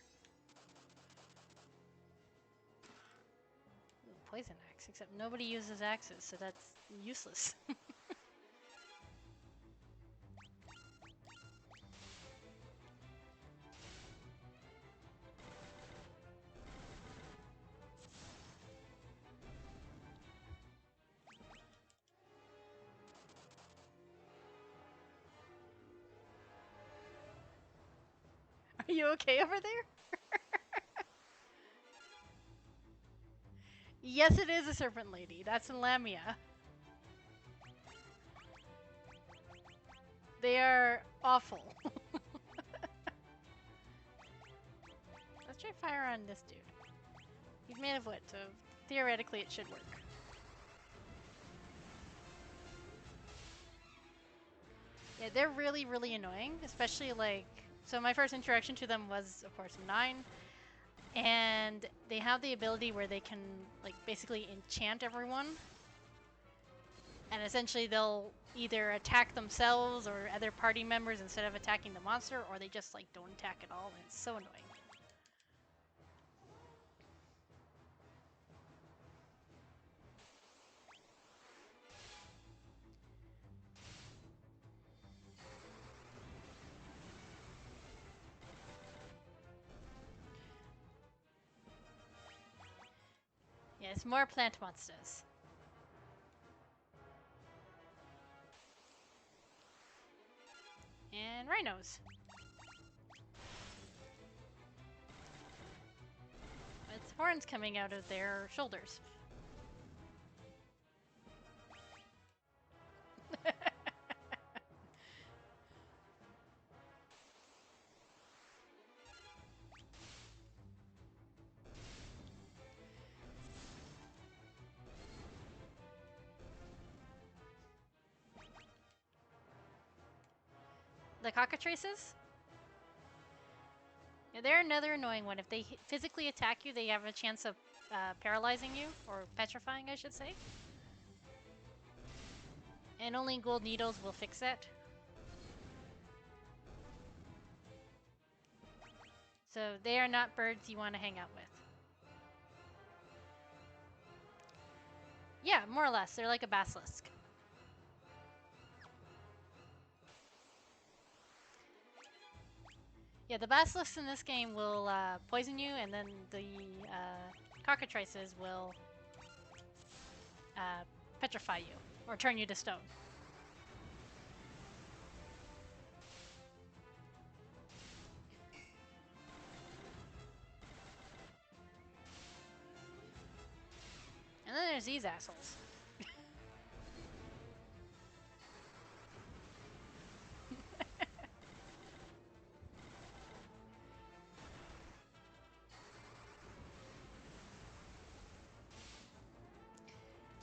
Ooh, poison axe, except nobody uses axes, so that's useless. Are you okay over there? Yes, it is a serpent lady. That's in Lamia. They are awful. Let's try fire on this dude. He's made of wood, so theoretically it should work. Yeah, they're really, really annoying, especially like... So my first introduction to them was, of course, 9. And they have the ability where they can, like, basically enchant everyone. And essentially they'll either attack themselves or other party members instead of attacking the monster, or they just, like, don't attack at all, and it's so annoying. Yes, more plant monsters. And rhinos. With horns coming out of their shoulders. The cockatrices? Yeah, they're another annoying one. If they physically attack you, they have a chance of paralyzing you, or petrifying, I should say. And only gold needles will fix that. So they are not birds you want to hang out with. Yeah, more or less. They're like a basilisk. Yeah, the basilisks in this game will poison you, and then the cockatrices will petrify you, or turn you to stone. And then there's these assholes.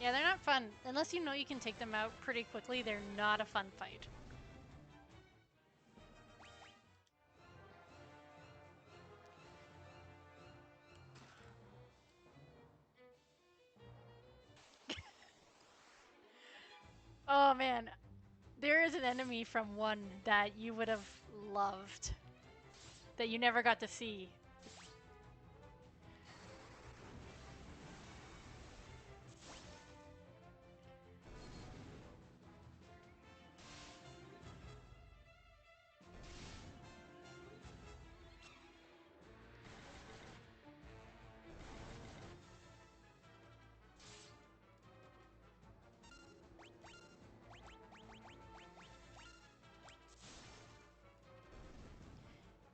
Yeah, they're not fun. Unless you know you can take them out pretty quickly, they're not a fun fight. Oh man, there is an enemy from 1 that you would have loved, that you never got to see.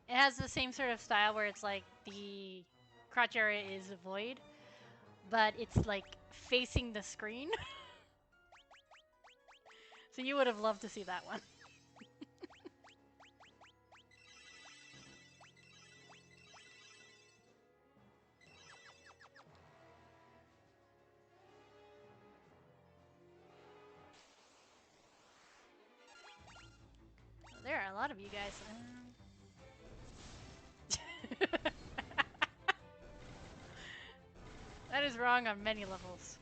It has the same sort of style where it's like the crotch area is void, but it's like facing the screen. So you would have loved to see that one. Well, there are a lot of you guys. That is wrong on many levels.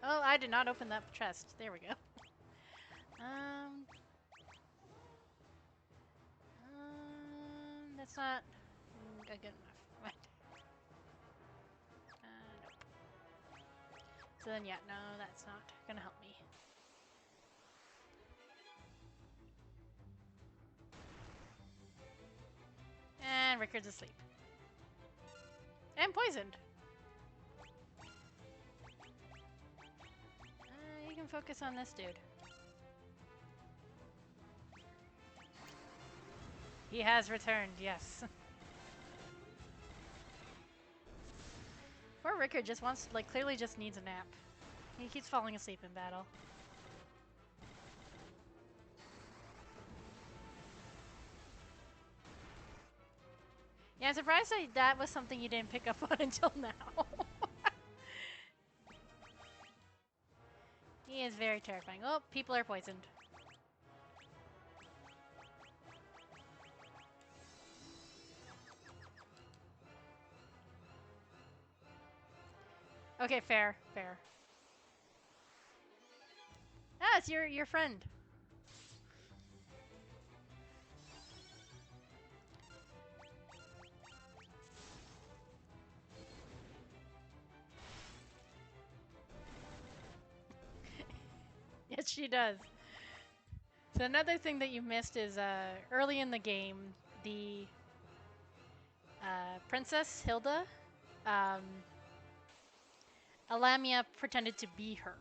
Oh, I did not open that chest. There we go. That's not good enough. What? Nope. So then, yeah, no, that's not gonna help me. And Rickard's asleep. And poisoned. You can focus on this dude. He has returned, yes. Poor Rickard just wants, like, clearly just needs a nap. He keeps falling asleep in battle. Yeah, I'm surprised that was something you didn't pick up on until now. He is very terrifying. Oh, people are poisoned. Okay, fair, fair. Ah, it's your friend. Yes, she does. So another thing that you missed is early in the game, the Princess Hilda, um, Alamia pretended to be her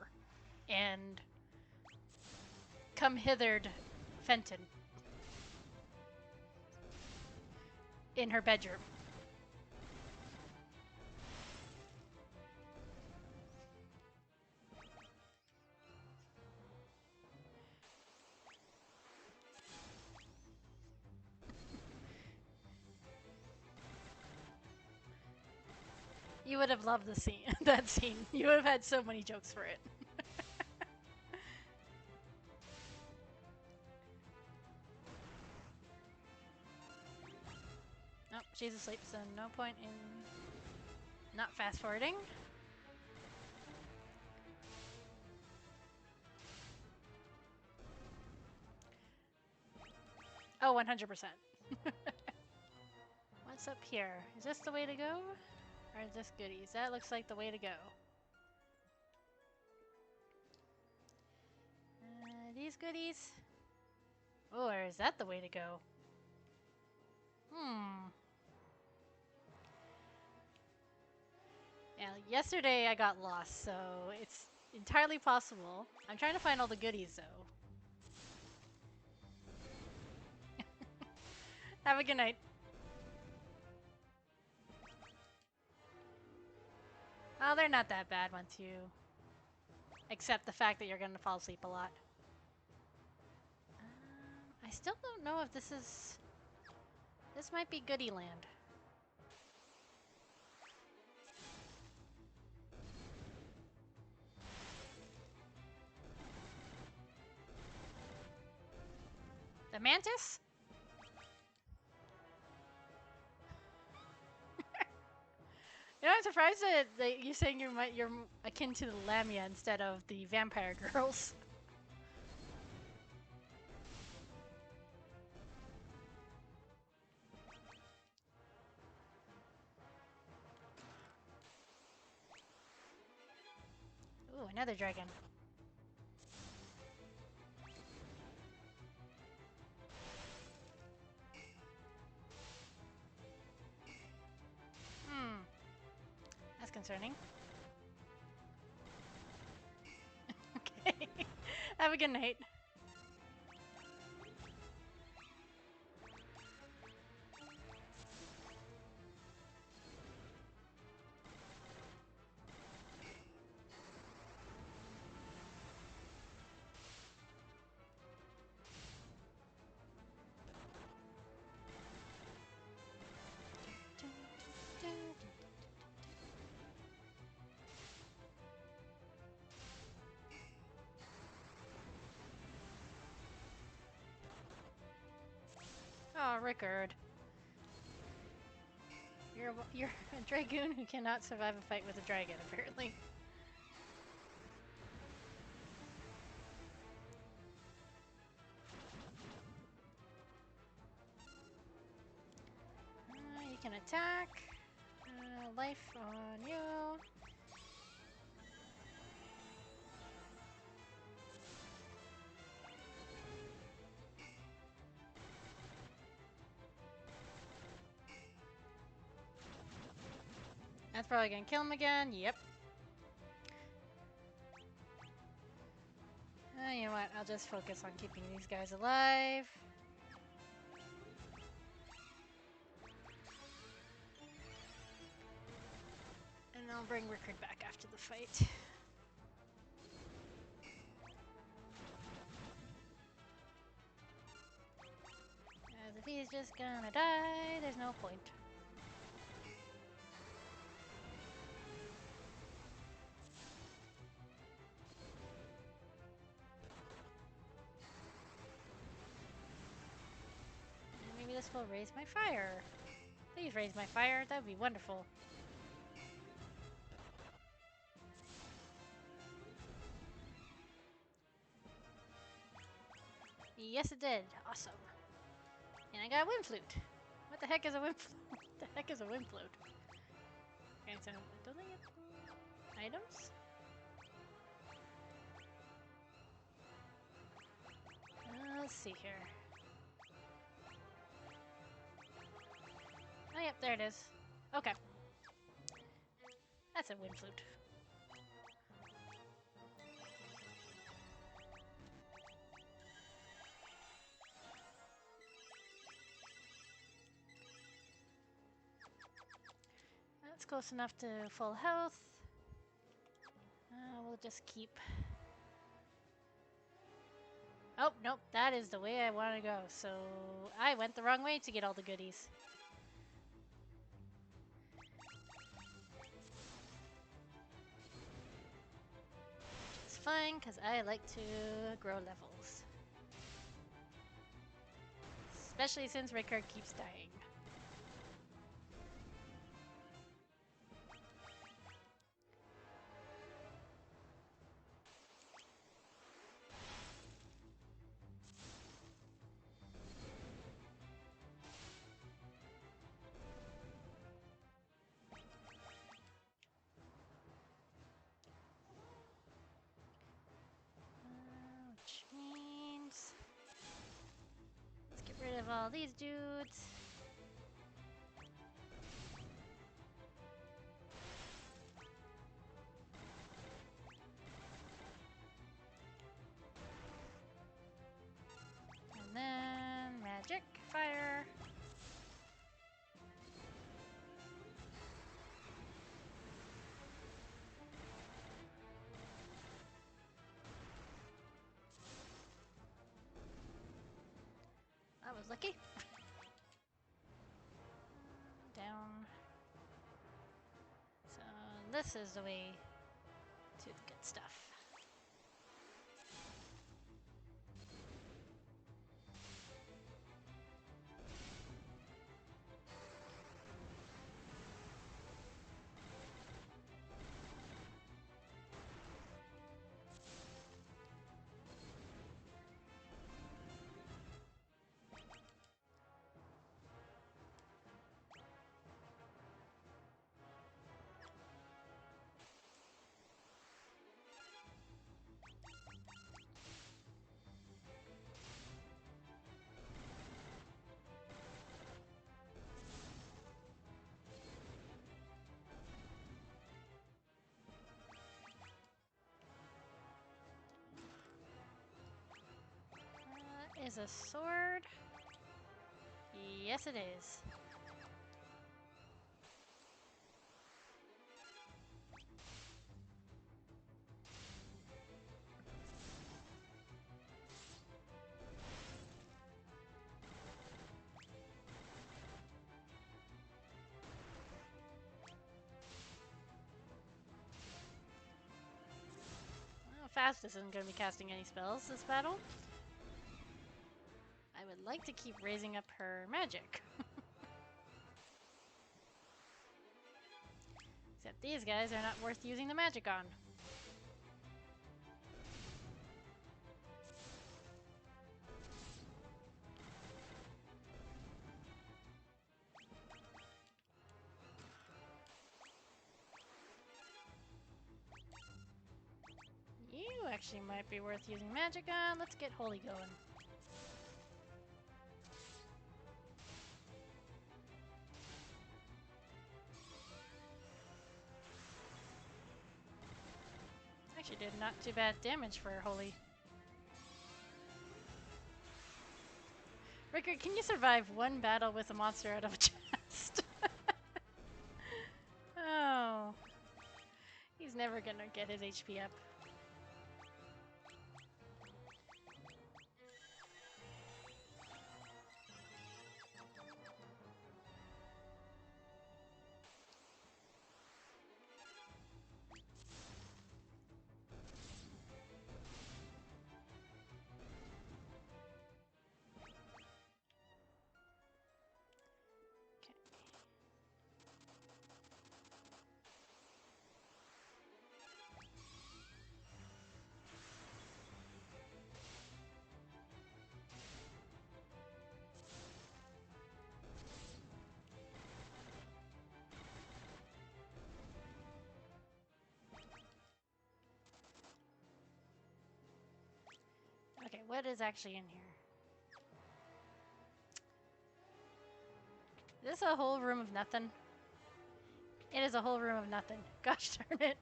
and come hithered Fenton in her bedroom. You would have loved the scene, that scene. You would have had so many jokes for it. Nope, she's asleep, so no point in not fast forwarding. Oh, 100%. What's up here? Is this the way to go? Or is this goodies? That looks like the way to go. These goodies? Oh, or is that the way to go? Yeah, yesterday I got lost, so it's entirely possible. I'm trying to find all the goodies, though. Have a good night. Oh, they're not that bad once you accept the fact that you're going to fall asleep a lot. I still don't know if this is... This might be Goodie Land. The Mantis? You know, I'm surprised that you're saying you're akin to the Lamia instead of the vampire girls. Ooh, another dragon. That's concerning. Okay. Have a good night. Oh, Rickard. You're a dragoon who cannot survive a fight with a dragon, apparently. You can attack. Life on you. That's probably gonna kill him again. Yep. You know what? I'll just focus on keeping these guys alive. And I'll bring Rickard back after the fight. As if he's just gonna die, there's no point. will raise my fire. Please raise my fire. That would be wonderful. Yes, it did. Awesome. And I got a wind flute. What the heck is a wind flute? What the heck is a wind flute? Okay, so don't they get items? Let's see here. Oh, yep, there it is. Okay. That's a wind flute. That's close enough to full health. We'll just keep... Oh, nope, that is the way I want to go. So I went the wrong way to get all the goodies. It's fine, because I like to grow levels. Especially since Rickard keeps dying. Which means... let's get rid of all these dudes. And then magic, fire. I was lucky. Down. So this is the way to the good stuff. Is a sword? Yes, it is. Well, Fast isn't going to be casting any spells this battle. I would like to keep raising up her magic. Except these guys are not worth using the magic on. You actually might be worth using magic on. Let's get Holy going. Actually did not too bad damage for Holy. Rickard, can you survive one battle with a monster out of a chest? Oh. He's never gonna get his HP up. what is actually in here? Is this a whole room of nothing? It is a whole room of nothing. Gosh darn it.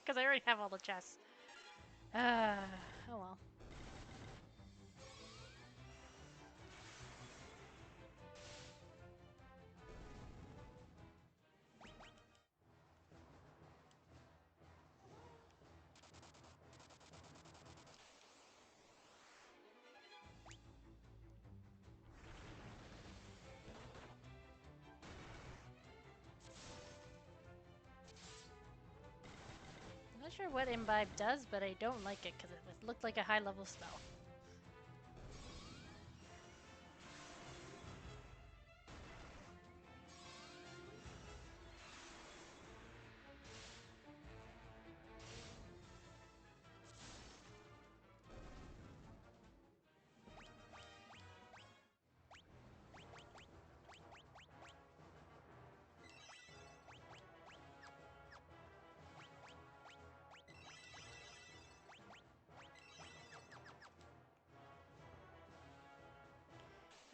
Because I already have all the chests. Oh well. I'm not sure what Imbibe does, but I don't like it because it looked like a high level spell.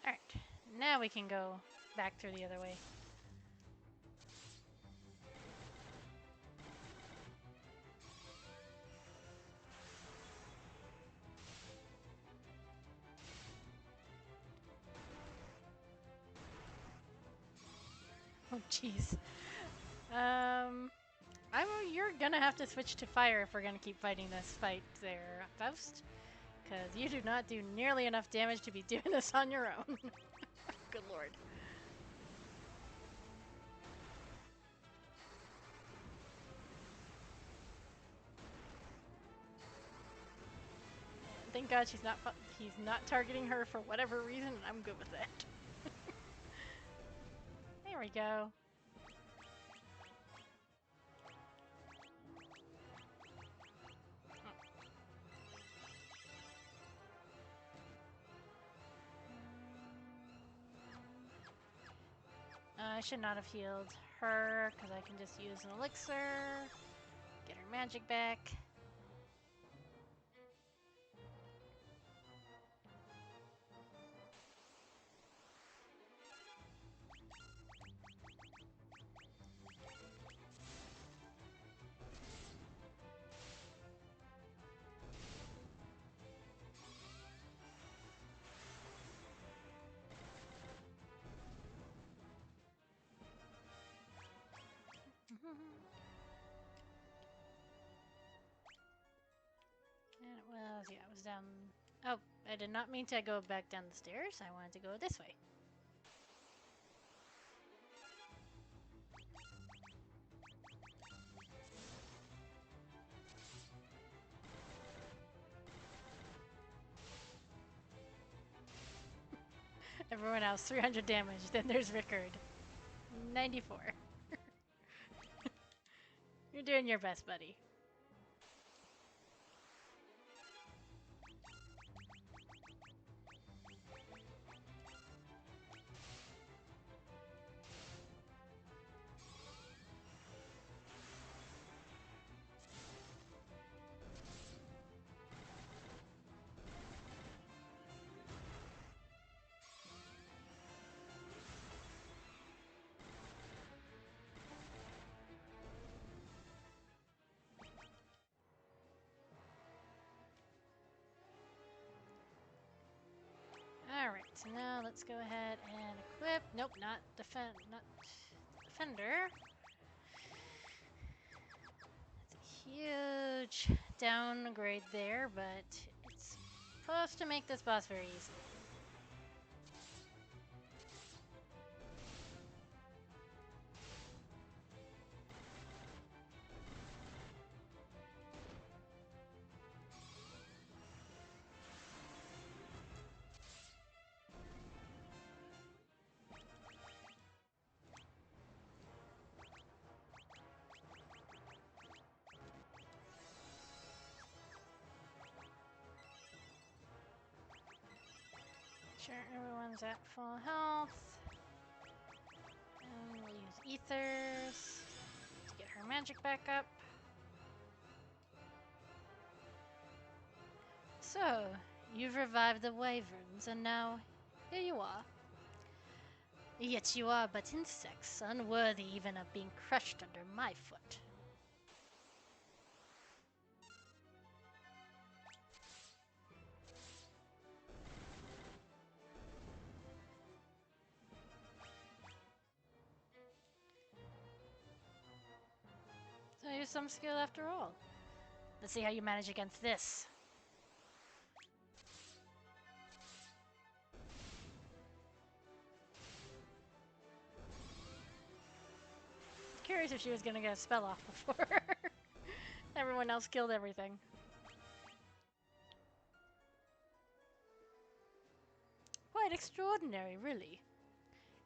Alright, now we can go back through the other way. Oh jeez. You're gonna have to switch to fire if we're gonna keep fighting this fight there, Faust. Because you do not do nearly enough damage to be doing this on your own. Good lord. Thank God he's not targeting her for whatever reason, and I'm good with that. There we go. I should not have healed her, because I can just use an elixir, get her magic back. And it was down. Oh, I did not mean to go back down the stairs. I wanted to go this way. Everyone else, 300 damage. Then there's Rickard. 94. You're doing your best, buddy. Alright, so now let's go ahead and equip. Nope, not defender. It's a huge downgrade there, but it's supposed to make this boss very easy. Sure, everyone's at full health. And we'll use ethers to get her magic back up. So, You've revived the wyverns, and now here you are. Yet you are but insects, unworthy even of being crushed under my foot. So you're some skill after all. Let's see how you manage against this. Curious if she was gonna get a spell off before everyone else killed everything. Quite extraordinary, really.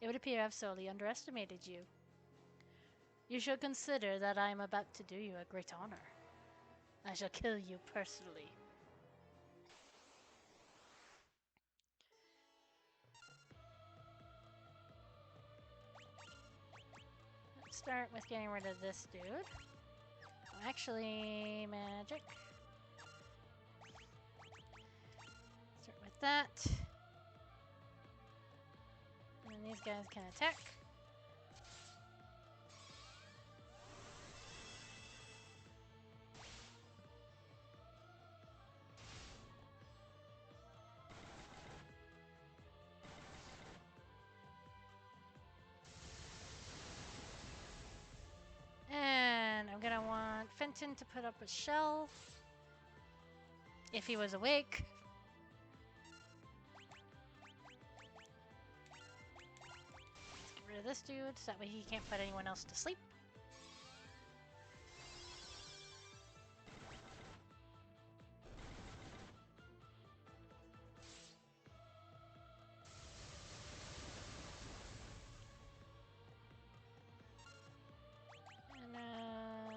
It would appear I've sorely underestimated you. You should consider that I am about to do you a great honor. I shall kill you personally. Let's start with getting rid of this dude. Actually, magic. Start with that. And then these guys can attack. And I'm gonna want Fenton to put up a shell. If he was awake. Let's get rid of this dude, so that way he can't put anyone else to sleep.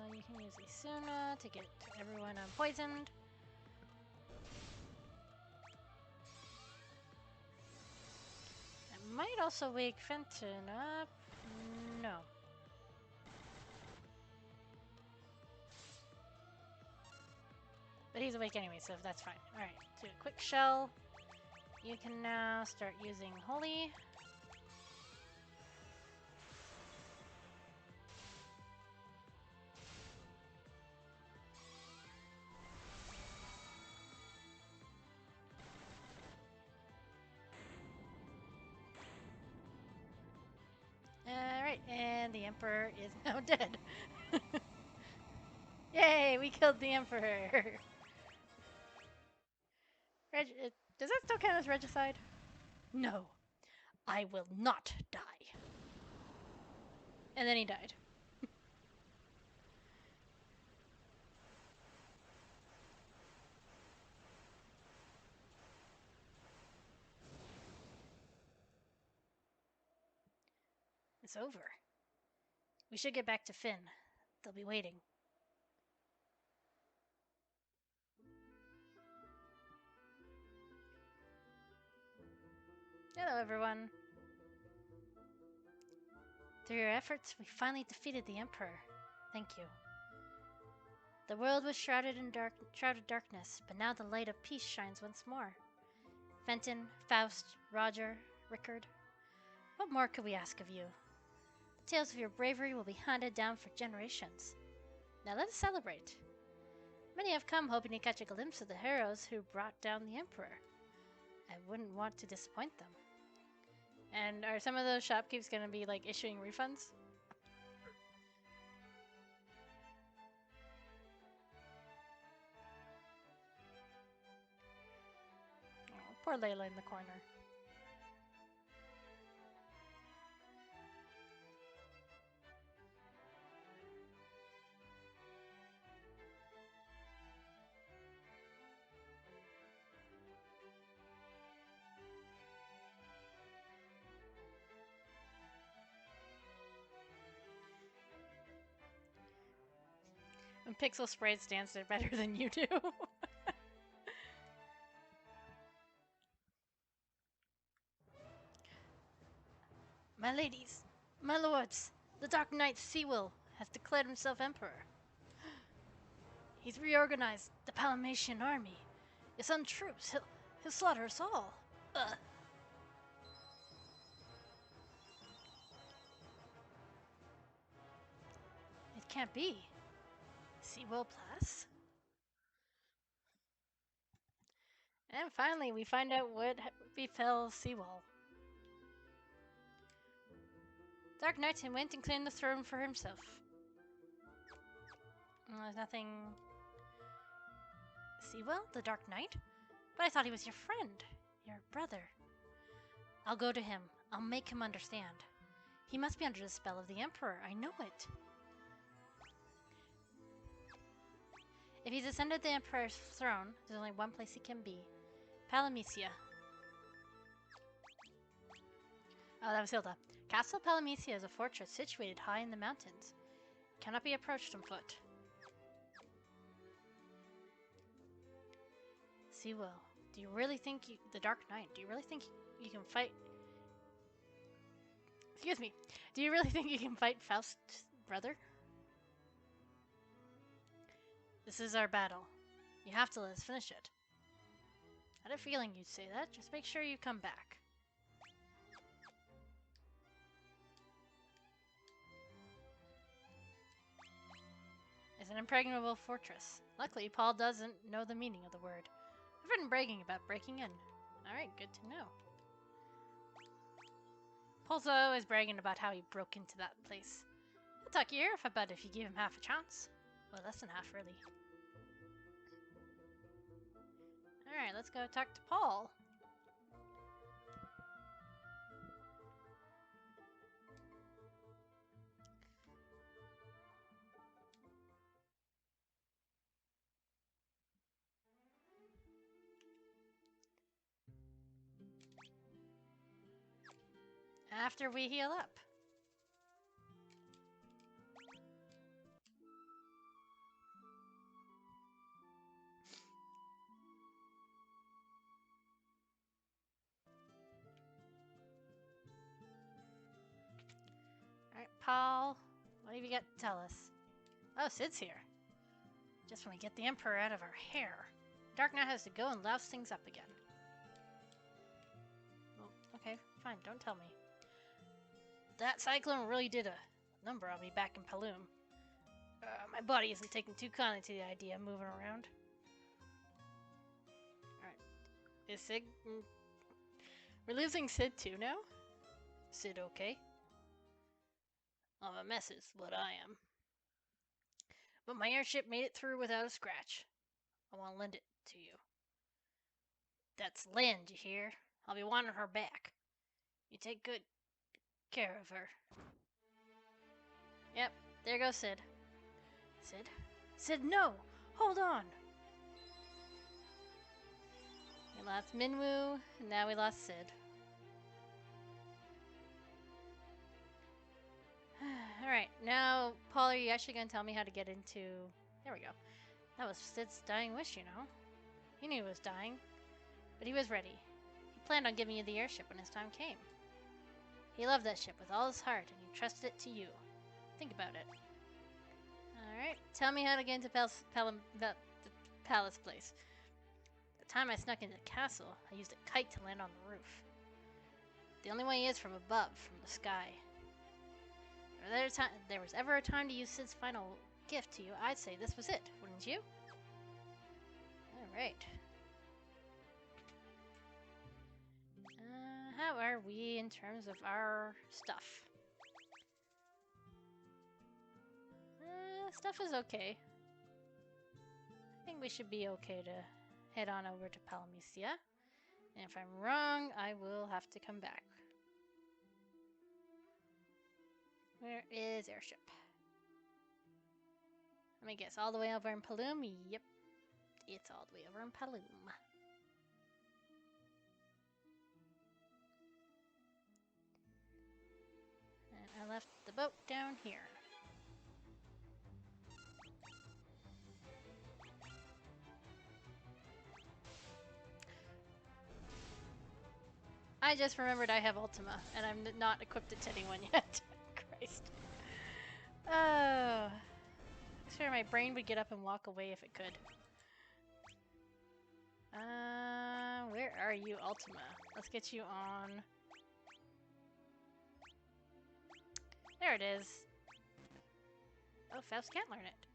And you can use Isuna to get everyone unpoisoned. I might also wake Fenton up. No. But he's awake anyway, so that's fine. Alright, do a quick shell. You can now start using Holy. Alright, and the Emperor is now dead. Yay, we killed the Emperor! Does that still count as regicide? No, I will not die. And then he died. It's over. We should get back to Finn. They'll be waiting. Hello, everyone. Through your efforts, we finally defeated the Emperor. Thank you. The world was shrouded in darkness, but now the light of peace shines once more. Fenton, Faust, Roger, Rickard. What more could we ask of you? The tales of your bravery will be handed down for generations. Now let us celebrate. Many have come hoping to catch a glimpse of the heroes who brought down the Emperor. I wouldn't want to disappoint them. And are some of those shopkeepers going to be like issuing refunds? Oh, poor Layla in the corner. And Pixel Sprite stands there better than you do. My ladies, my lords, the Dark Knight Seawill has declared himself emperor. He's reorganized the Palamatian army. It's on troops. He'll slaughter us all. Ugh. It can't be. Seawell Plus? And finally, we find out what befell Seawell. Dark Knight went and claimed the throne for himself. There's nothing... Seawell? The Dark Knight? But I thought he was your friend. Your brother. I'll go to him. I'll make him understand. He must be under the spell of the Emperor. I know it. If he's ascended the Emperor's throne, there's only one place he can be. Palamecia. Oh, that was Hilda. Castle Palamecia is a fortress situated high in the mountains. It cannot be approached on foot. Seawell, do you really think the Dark Knight, do you really think you can fight... Excuse me. Do you really think you can fight Faust's brother? This is our battle. You have to let us finish it. I had a feeling you'd say that. Just make sure you come back. It's an impregnable fortress. Luckily, Paul doesn't know the meaning of the word. I've been bragging about breaking in. Alright, good to know. Paul's always bragging about how he broke into that place. He'll talk your ear off about it if you give him half a chance. Well, less than half, really. Alright, let's go talk to Paul. After we heal up. Alright, Paul, what have you got to tell us? Oh, Sid's here. Just when we get the Emperor out of our hair. Dark Knight has to go and louse things up again. Well, okay, fine, don't tell me. That cyclone really did a number on me back in Paloom. My body isn't taking too kindly to the idea of moving around. Alright. Is Sid... We're losing Sid too now? Sid okay? I'm a mess is what I am. But my airship made it through without a scratch. I want to lend it to you. That's land, you hear? I'll be wanting her back. You take good care of her. Yep, there goes Sid. Sid? Sid, no! Hold on! We lost Minwoo, and now we lost Sid. Alright, now, Paul, are you actually going to tell me how to get into... There we go. That was Sid's dying wish, you know. He knew he was dying, but he was ready. He planned on giving you the airship when his time came. He loved that ship with all his heart, and he trusted it to you. Think about it. Alright, tell me how to get into the palace place. The time I snuck into the castle, I used a kite to land on the roof. The only way is from above, from the sky. If there was ever a time to use Sid's final gift to you, I'd say this was it, wouldn't you? Alright. How are we in terms of our stuff? Stuff is okay. I think we should be okay to head on over to Palamecia. And if I'm wrong, I will have to come back. Where is airship? Let me guess, all the way over in Paloom? Yep, it's all the way over in Paloom. And I left the boat down here. I just remembered I have Ultima, and I'm not equipped it to anyone yet. Christ. Oh. I swear my brain would get up and walk away if it could. Where are you, Ultima? Let's get you on. There it is. Oh, Faust can't learn it.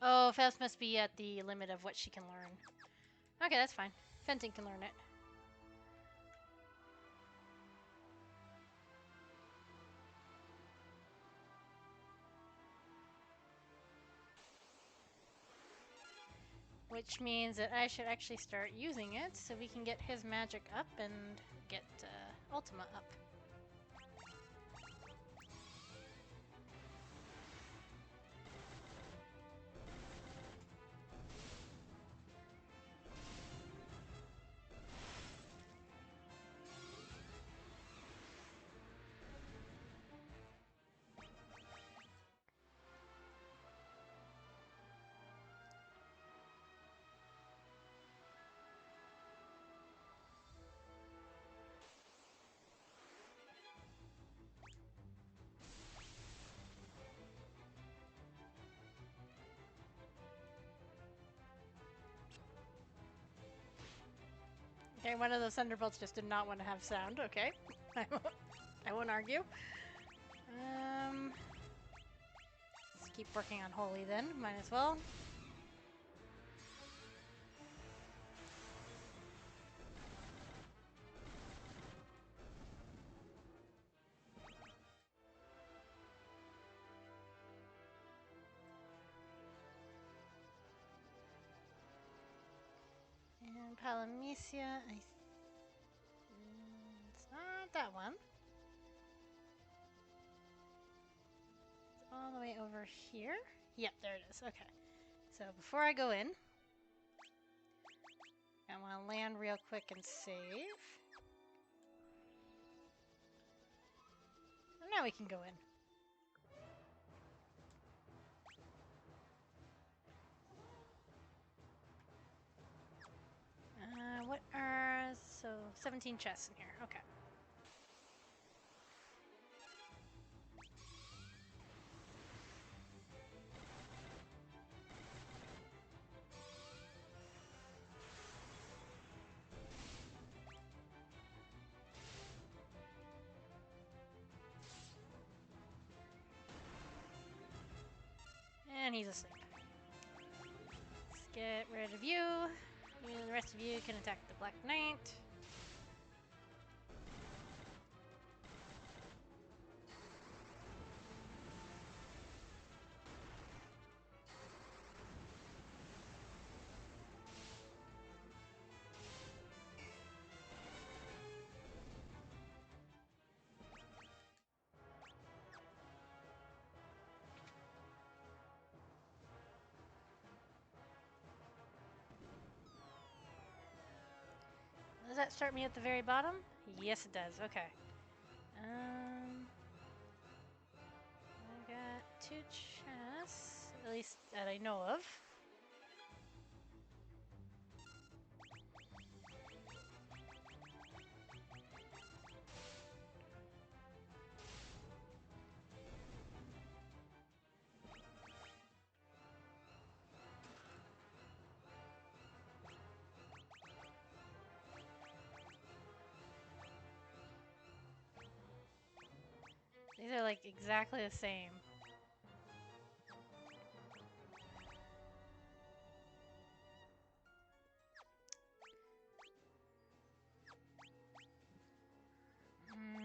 Oh, Faust must be at the limit of what she can learn. Okay, that's fine. Fenton can learn it. Which means that I should actually start using it so we can get his magic up and get Ultima up. Okay, one of those thunderbolts just did not want to have sound. Okay, I won't argue. Let's keep working on Holy then. Might as well. And Palamecia, it's not that one. It's all the way over here. Yep, there it is. Okay. So before I go in, I want to land real quick and save. And now we can go in. What are... So, 17 chests in here. Okay. And he's asleep. Let's get rid of you. The rest of you can attack the Black Knight. Does that start me at the very bottom? Yes, it does. Okay. I got 2 chests, at least that I know of. These are like exactly the same.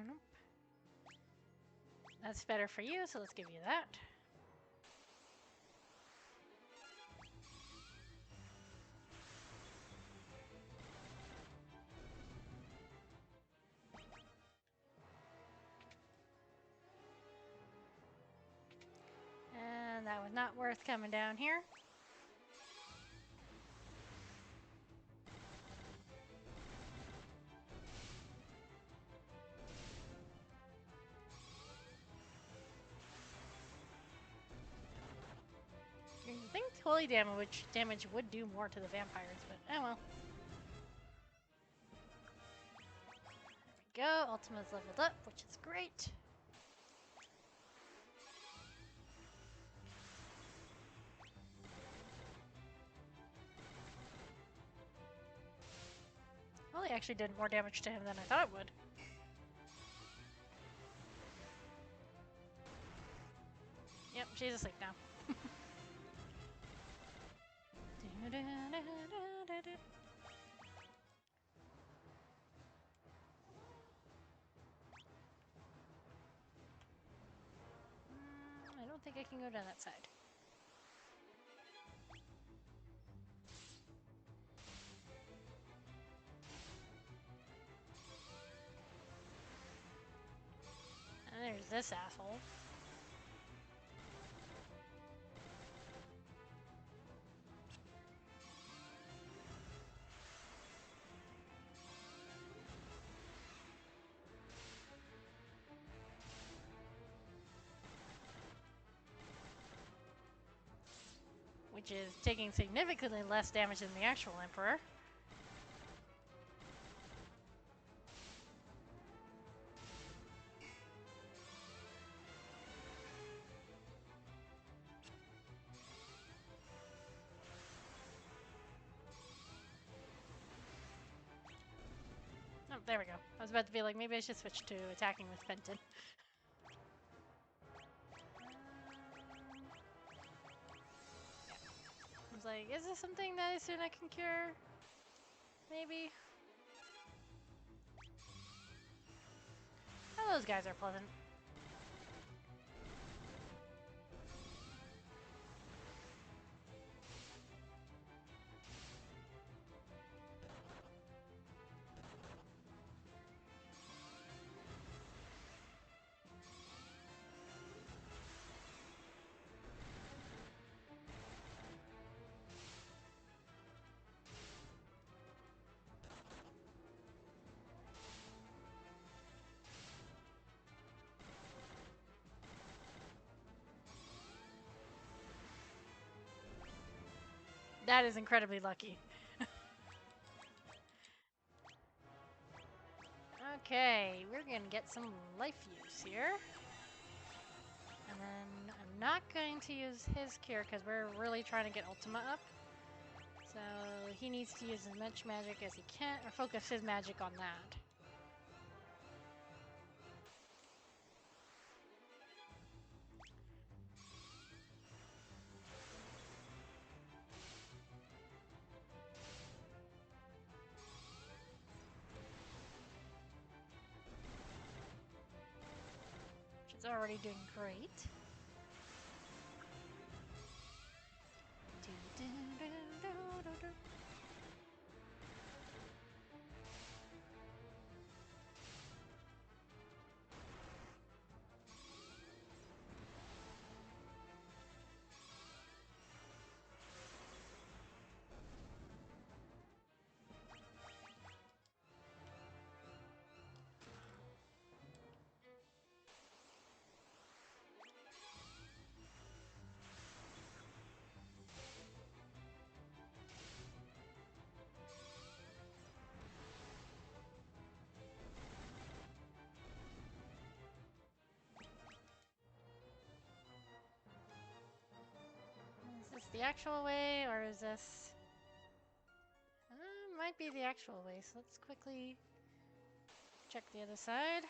Nope. That's better for you, so let's give you that. And that was not worth coming down here. You think holy damage would do more to the vampires, but oh well. There we go. Ultima's leveled up, which is great. actually did more damage to him than I thought it would. Yep, she's asleep now. I don't think I can go down that side. And there's this asshole. Which is taking significantly less damage than the actual Emperor. Oh, there we go. I was about to be like, maybe I should switch to attacking with Fenton. I was like, is this something that I soon I can cure? Maybe? Oh, those guys are pleasant. That is incredibly lucky. Okay, we're gonna get some life use here. And then I'm not going to use his cure because we're really trying to get Ultima up. So he needs to use as much magic as he can, or focus his magic on that. Which is already doing great. Is this the actual way, or is this... might be the actual way, so let's quickly check the other side.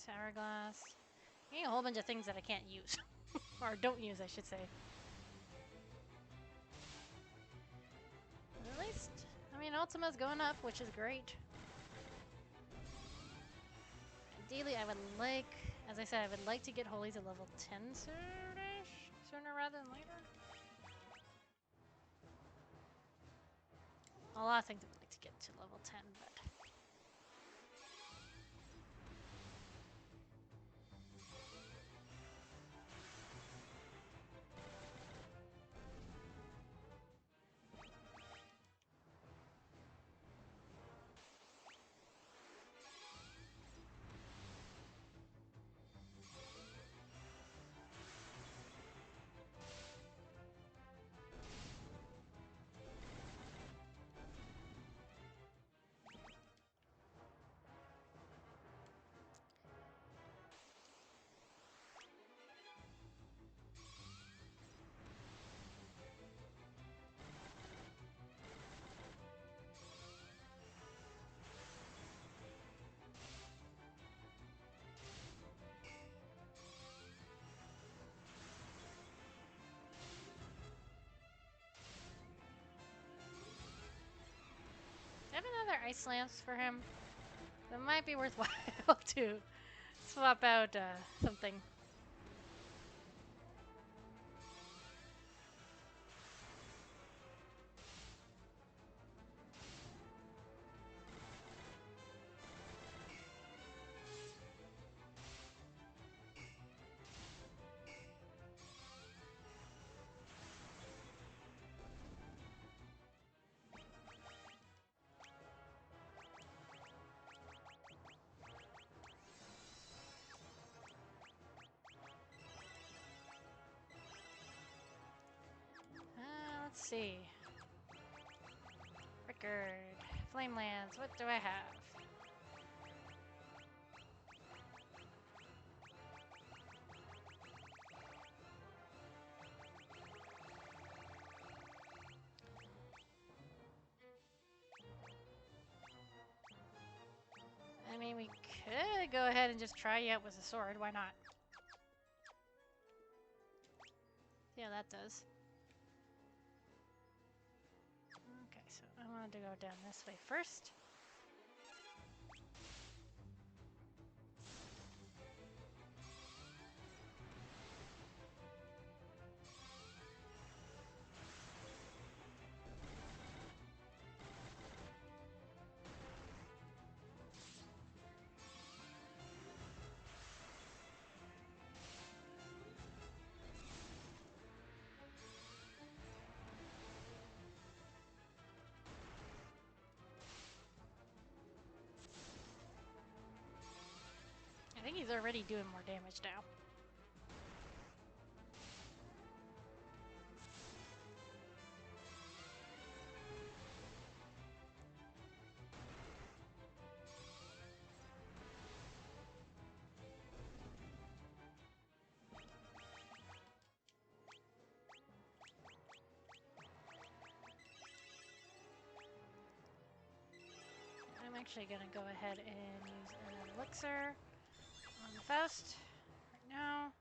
Hourglass. Getting a whole bunch of things that I can't use. Or don't use, I should say. At least, I mean, Ultima's going up, which is great. Ideally, I would like, as I said, I would like to get Holy to level 10 sooner rather than later. A lot of things I would like to get to level 10, but... I have another ice lance for him. That might be worthwhile to swap out something. Let's see. Rickard. Flame Lance. What do I have? I mean, we could go ahead and just try you out with a sword. Why not? See how that does. Okay, so I wanted to go down this way first. I think he's already doing more damage now. I'm actually gonna go ahead and use an elixir on Faust right now.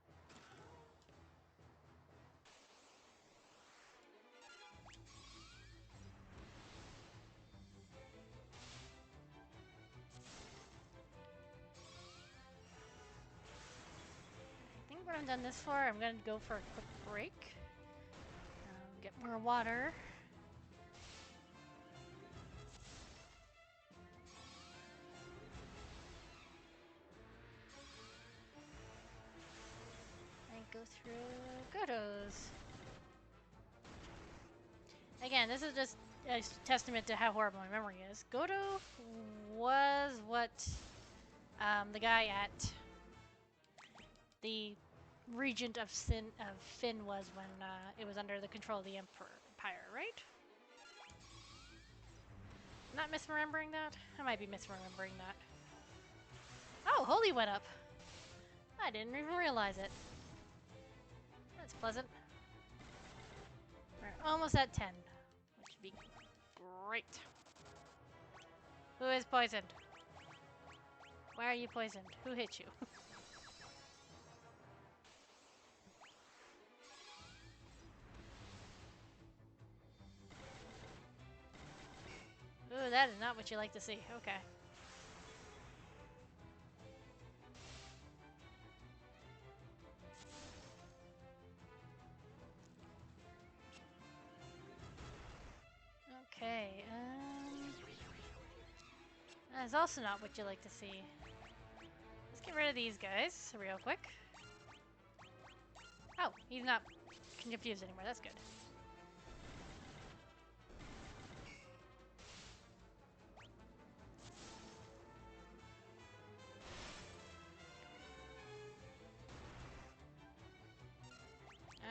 I think what I'm done this for, I'm gonna go for a quick break. Get more water. And go through Godos. Again, this is just a testament to how horrible my memory is. Godo was what the guy at the regent of Finn was when it was under the control of the Empire, right? Not misremembering that? I might be misremembering that. Oh, Holy went up! I didn't even realize it. That's pleasant. We're almost at 10, which would be great. Who is poisoned? Why are you poisoned? Who hit you? Ooh, that is not what you like to see. Okay. Okay, that is also not what you like to see. Let's get rid of these guys real quick. Oh, he's not confused anymore. That's good.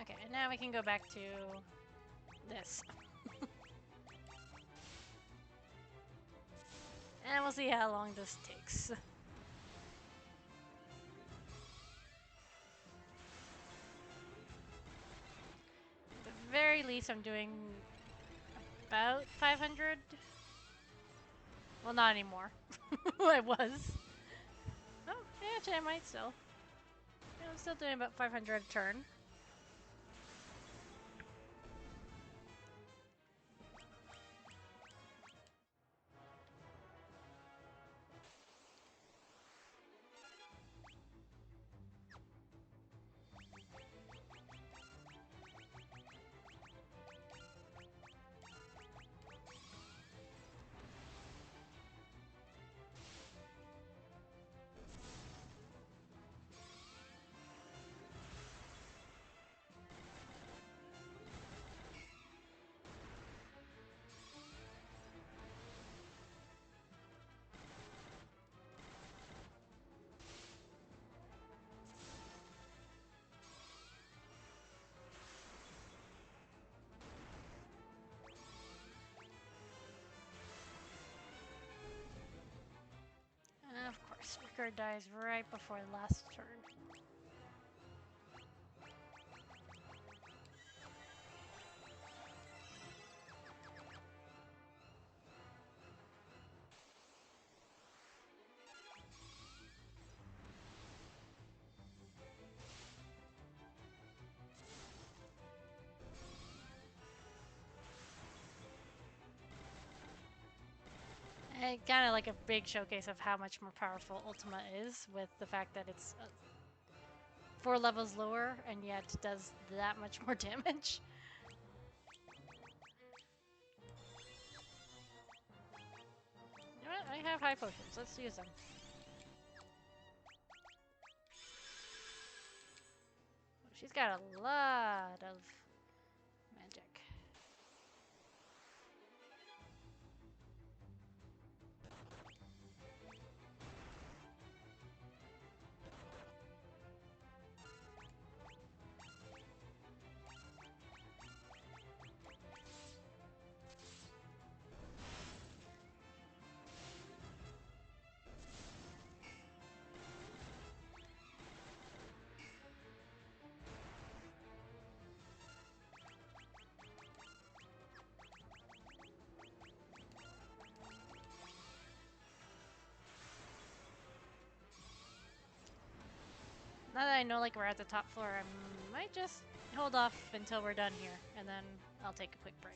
Okay, and now we can go back to this. And we'll see how long this takes. At the very least, I'm doing about 500. Well, not anymore. I was. Oh, yeah, actually, I might still. Yeah, I'm still doing about 500 a turn. Of course, Rickard dies right before the last turn. Kind of like a big showcase of how much more powerful Ultima is, with the fact that it's 4 levels lower and yet does that much more damage. You know what? I have high potions. Let's use them. She's got a lot of magic. Now that I know like we're at the top floor, I might just hold off until we're done here, and then I'll take a quick break.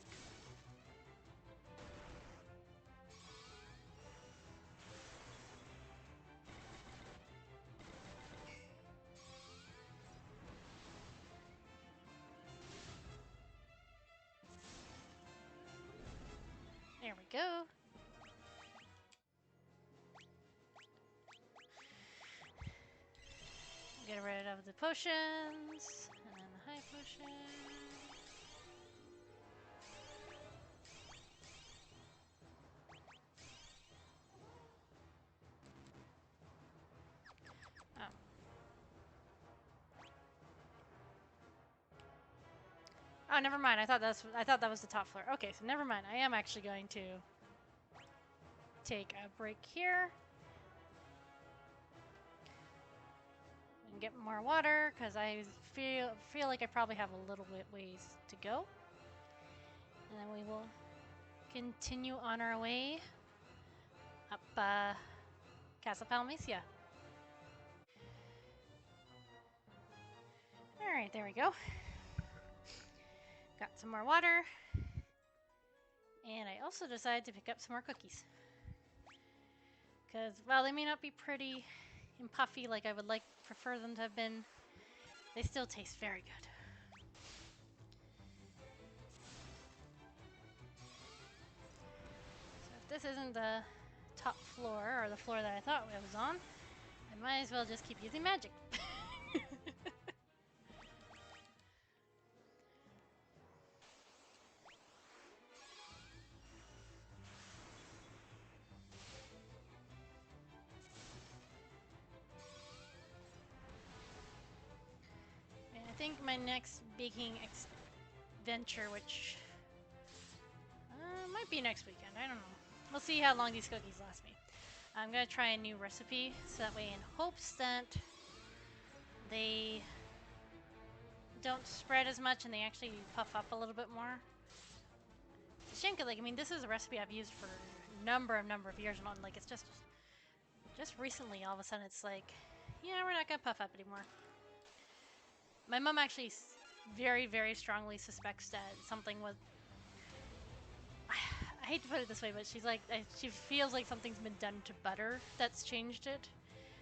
There we go. Get rid of the potions, and then the high potion. Oh. Oh, never mind. I thought that was the top floor. Okay, so never mind. I am actually going to take a break here and get more water because I feel like I probably have a little bit ways to go, and then we will continue on our way up Casa Palmacia. Alright, there we go. Got some more water. And I also decided to pick up some more cookies. Because while they may not be pretty and puffy like I would prefer them to have been, they still taste very good. So if this isn't the top floor, or the floor that I thought I was on, I might as well just keep using magic. And I think my next baking venture, which might be next weekend, I don't know. We'll see how long these cookies last me. I'm gonna try a new recipe, so that way in hopes that they don't spread as much and they actually puff up a little bit more. It's a shame, 'cause, like, I mean, this is a recipe I've used for a number of years, and like, it's just recently, all of a sudden, it's like, yeah, we're not gonna puff up anymore. My mom actually very, very strongly suspects that something was... I hate to put it this way, but she's like, she feels like something's been done to butter that's changed it.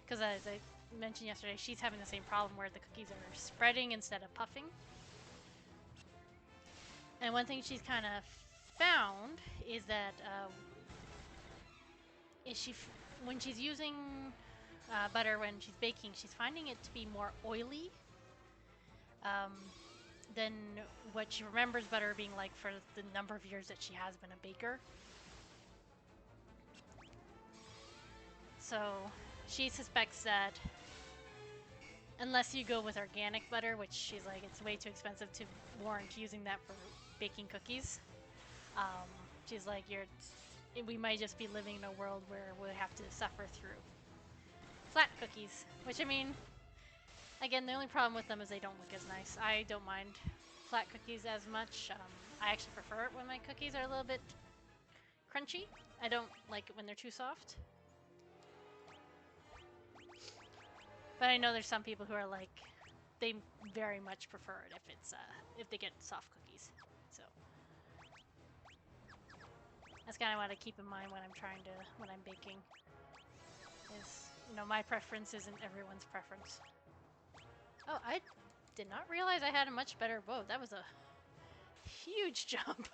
Because as I mentioned yesterday, she's having the same problem where the cookies are spreading instead of puffing. And one thing she's kind of found is that when she's using butter when she's baking, she's finding it to be more oily than what she remembers butter being like for the number of years that she has been a baker. So she suspects that unless you go with organic butter, which she's like, it's way too expensive to warrant using that for baking cookies. She's like, we might just be living in a world where we'll have to suffer through flat cookies, which, I mean, again, the only problem with them is they don't look as nice. I don't mind flat cookies as much. I actually prefer it when my cookies are a little bit crunchy. I don't like it when they're too soft. But I know there's some people who are like, they very much prefer it if they get soft cookies. So that's kind of what I keep in mind when I'm baking. Is, you know, my preference isn't everyone's preference. Oh, I did not realize I had a much better bow. That was a huge jump.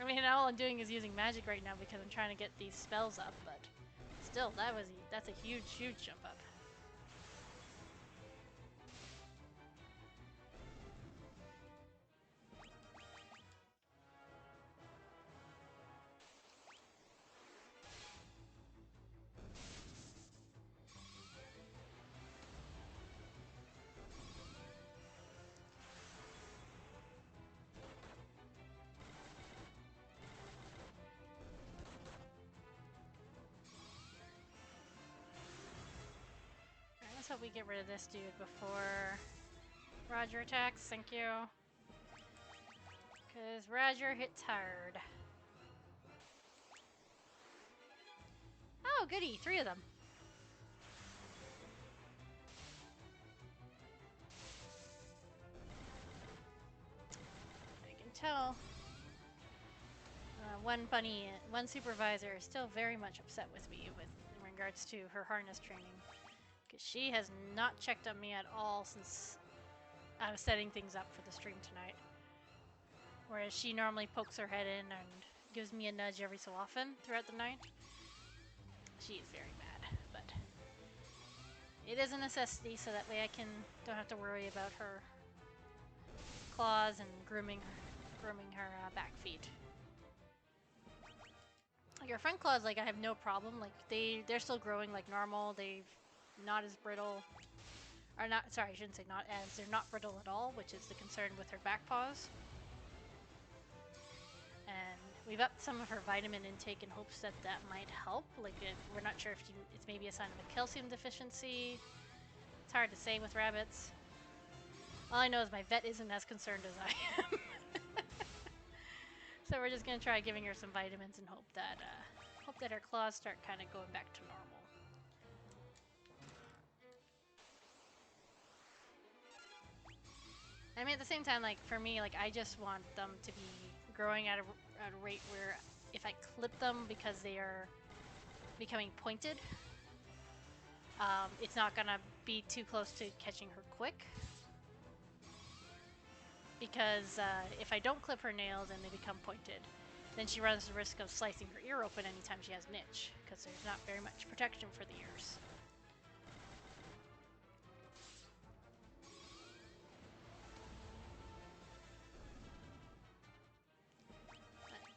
I mean, all I'm doing is using magic right now because I'm trying to get these spells up, but still, that's a huge, huge jump up. Let's hope we get rid of this dude before Roger attacks. Thank you. Because Roger hits hard. Oh, goody. 3 of them. I can tell. One supervisor is still very much upset with me in regards to her harness training. Because she has not checked on me at all since I was setting things up for the stream tonight. Whereas she normally pokes her head in and gives me a nudge every so often throughout the night. She is very mad, but it is a necessity so that way I don't have to worry about her claws and grooming her back feet. Like her front claws, like I have no problem. Like they're still growing like normal. They've not as brittle, or not. Sorry, I shouldn't say not as. They're not brittle at all, which is the concern with her back paws. And we've upped some of her vitamin intake in hopes that might help. Like we're not sure if it's maybe a sign of a calcium deficiency. It's hard to say with rabbits. All I know is my vet isn't as concerned as I am. So we're just gonna try giving her some vitamins and hope that hope that her claws start kind of going back to normal. I mean, at the same time, like, for me, like, I just want them to be growing at a rate where if I clip them because they are becoming pointed, it's not gonna be too close to catching her quick. Because if I don't clip her nails and they become pointed, then she runs the risk of slicing her ear open anytime she has an itch, because there's not very much protection for the ears.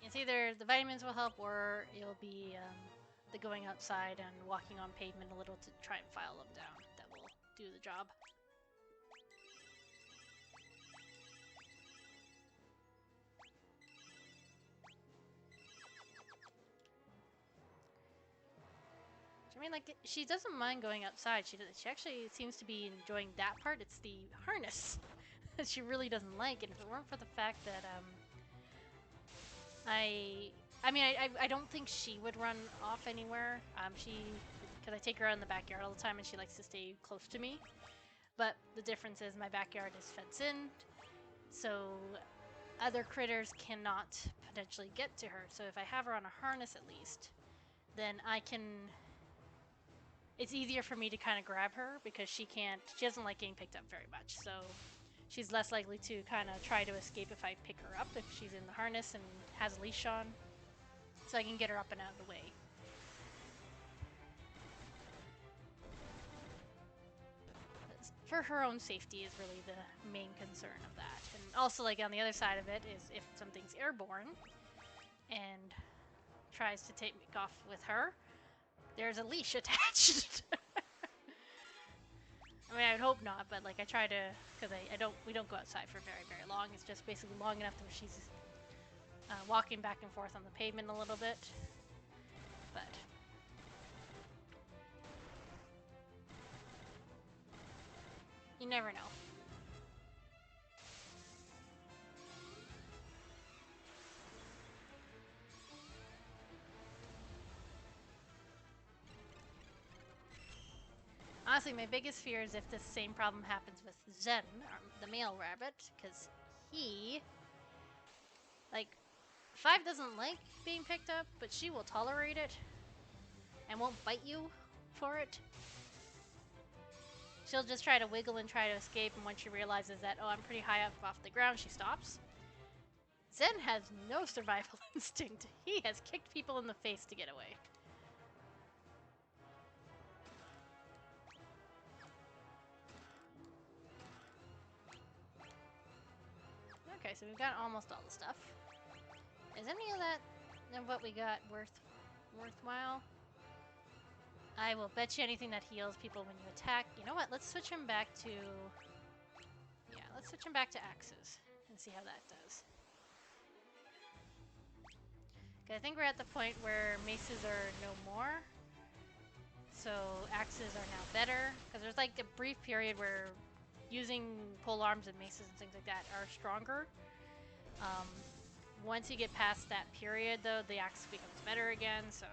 It's either the vitamins will help, or it'll be the going outside and walking on pavement a little to try and file them down that will do the job. I mean, like, she doesn't mind going outside. She actually seems to be enjoying that part. It's the harness that she really doesn't like. And if it weren't for the fact that I don't think she would run off anywhere. Because I take her out in the backyard all the time, and she likes to stay close to me. But the difference is my backyard is fenced in, so other critters cannot potentially get to her. So if I have her on a harness at least, then I can. It's easier for me to kind of grab her because she doesn't like getting picked up very much. So she's less likely to kind of try to escape if I pick her up if she's in the harness and has a leash on. So I can get her up and out of the way. For her own safety is really the main concern of that. And also, like, on the other side of it is if something's airborne and tries to take me off with her, there's a leash attached. I mean, I would hope not, but like I try to, because we don't go outside for very, very long. It's just basically long enough that she's walking back and forth on the pavement a little bit. But you never know. Honestly, my biggest fear is if this same problem happens with Zen, the male rabbit, because he, like, 5 doesn't like being picked up, but she will tolerate it and won't bite you for it. She'll just try to wiggle and try to escape, and when she realizes that, oh, I'm pretty high up off the ground, she stops. Zen has no survival instinct. He has kicked people in the face to get away. Okay, so we've got almost all the stuff. Is any of that of what we got worthwhile? I will bet you anything that heals people when you attack. You know what? Let's switch him back to... Yeah, let's switch him back to axes and see how that does. Okay, I think we're at the point where maces are no more. So axes are now better. Because there's like a brief period where using pole arms and maces and things like that are stronger. Once you get past that period, though, the axe becomes better again, so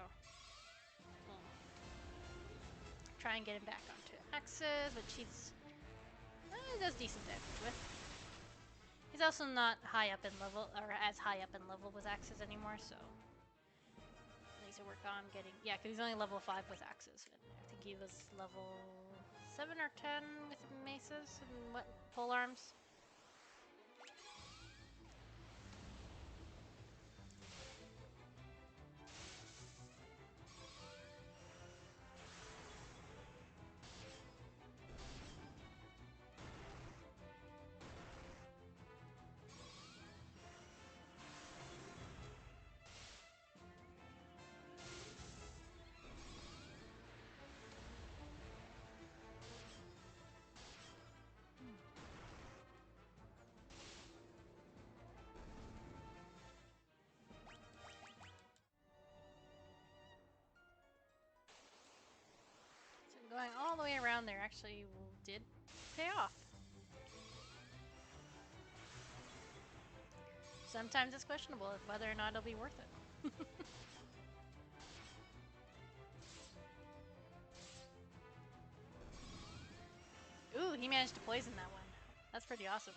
we'll try and get him back onto axes, which he does decent damage with. He's also not high up in level, or as high up in level with axes anymore, so I need to work on getting... Yeah, because he's only level 5 with axes. I think he was level 7 or 10 with maces and pole arms. Going all the way around there actually did pay off. Sometimes it's questionable whether or not it'll be worth it. he managed to poison that one. That's pretty awesome.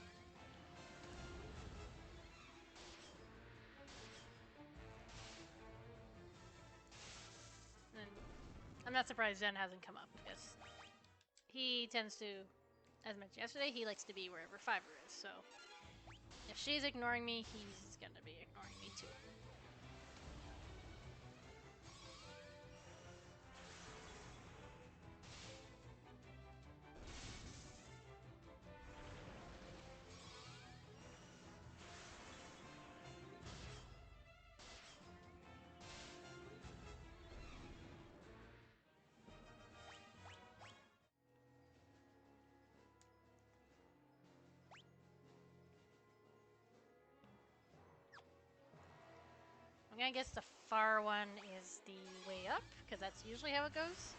And I'm not surprised Zen hasn't come up, because he tends to, as mentioned yesterday, he likes to be wherever Fiverr is, so if she's ignoring me, he's gonna be ignoring me too. I'm gonna guess the far one is the way up, because that's usually how it goes.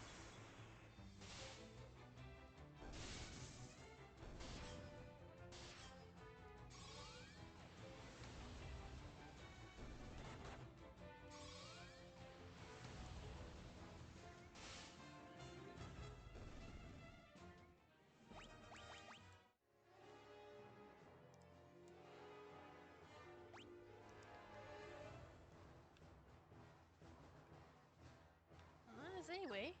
Well, that is anyway.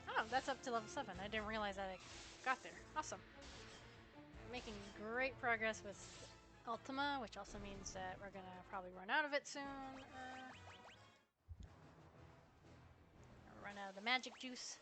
Oh, that's up to level 7. I didn't realize that I got there. Awesome. Making great progress with Ultima, which also means that we're gonna probably run out of it soon. Run out of the magic juice.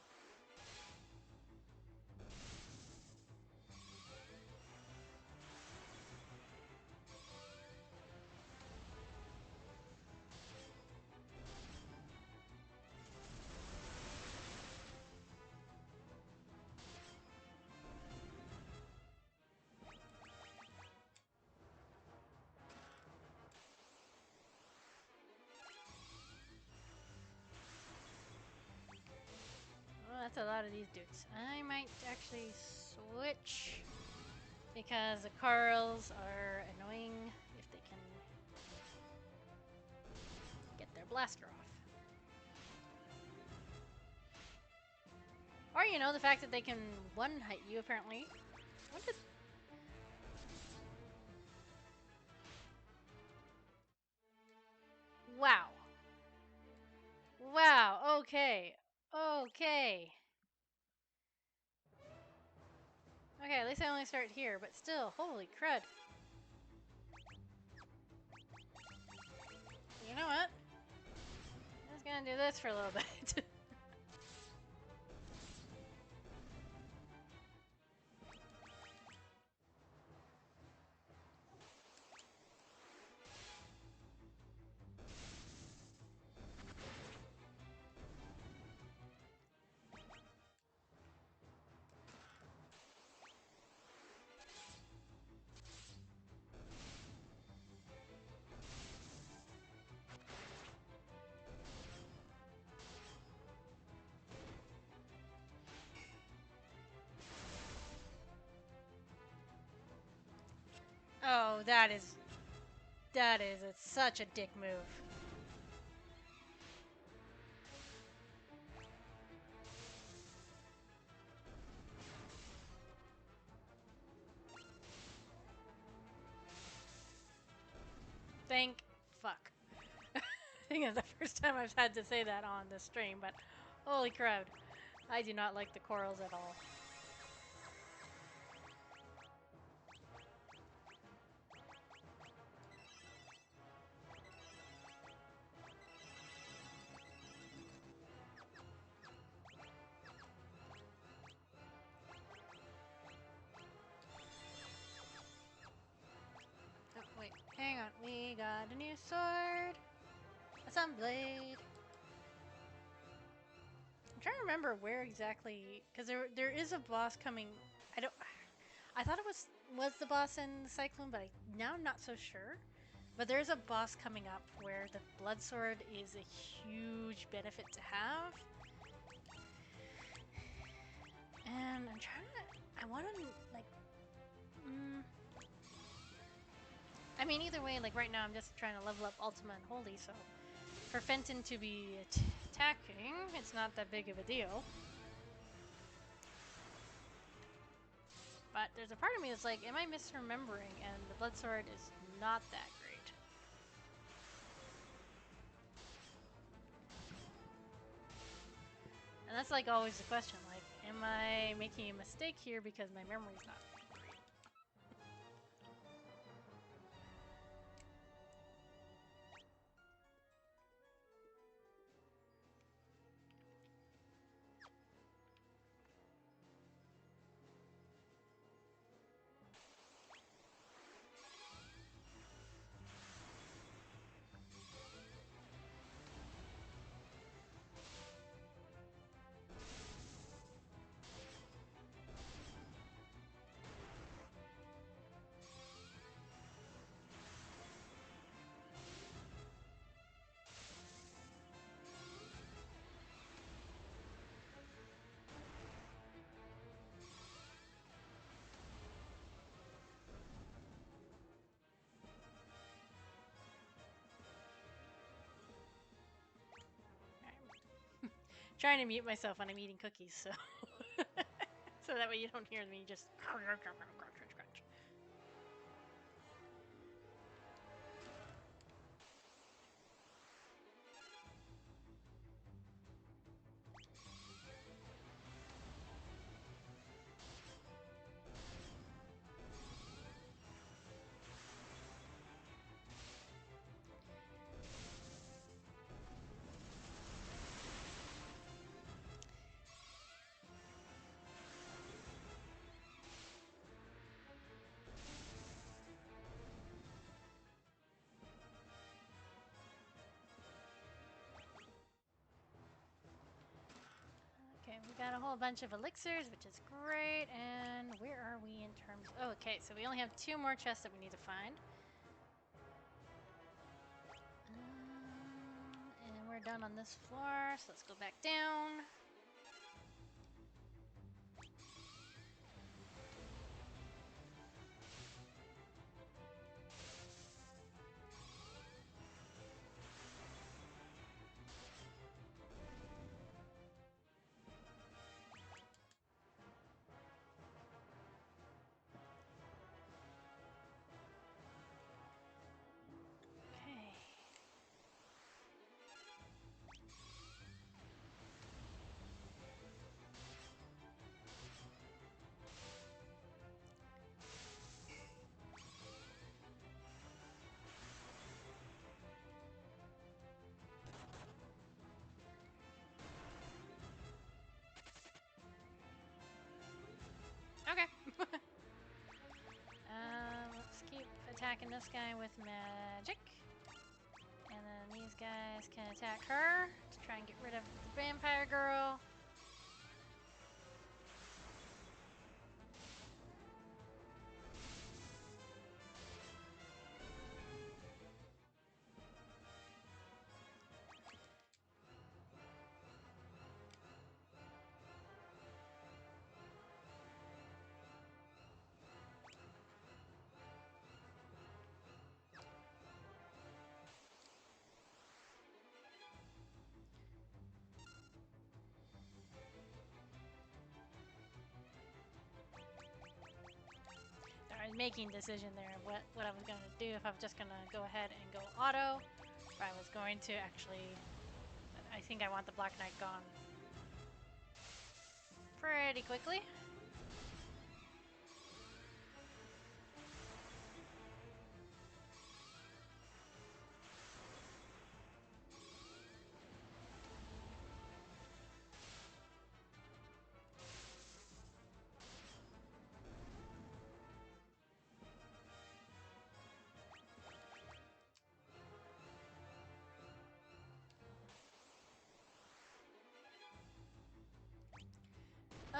Oh, that's a lot of these dudes. I might actually switch because the Carls are annoying if they can get their blaster off. Or, you know, the fact that they can one-hit you, apparently. What did... Wow. Wow, okay. Okay. Okay, at least I only start here, but still, holy crud. You know what? I'm just gonna do this for a little bit. Oh, it's such a dick move. Thank fuck. I think it's the first time I've had to say that on this stream, but holy crud. I do not like the corals at all. Oh, wait, hang on. We got a new sword. A sun blade. I'm trying to remember where exactly, because there is a boss coming. I don't. I thought it was the boss in the Cyclone, but now I'm not so sure. But there's a boss coming up where the blood sword is a huge benefit to have. And I'm trying to... I want to, like... I mean, either way, like right now I'm just trying to level up Ultima and Holy, so... For Fenton to be attacking, it's not that big of a deal. But there's a part of me that's like, am I misremembering? And the blood sword is not that great. And that's like always the question, like, am I making a mistake here because my memory's not great? Trying to mute myself when I'm eating cookies, so so that way you don't hear me just crunch, crunch, crunch, crunch. Okay, we got a whole bunch of elixirs, which is great. And where are we in terms? Oh, okay, so we only have 2 more chests that we need to find. And we're done on this floor, so let's go back down. Okay. Okay. Let's keep attacking this guy with magic. And then these guys can attack her to try and get rid of the vampire girl. I was making a decision there of what I was going to do, if I was just going to go ahead and go auto, or I was going to actually... I think I want the Black Knight gone pretty quickly.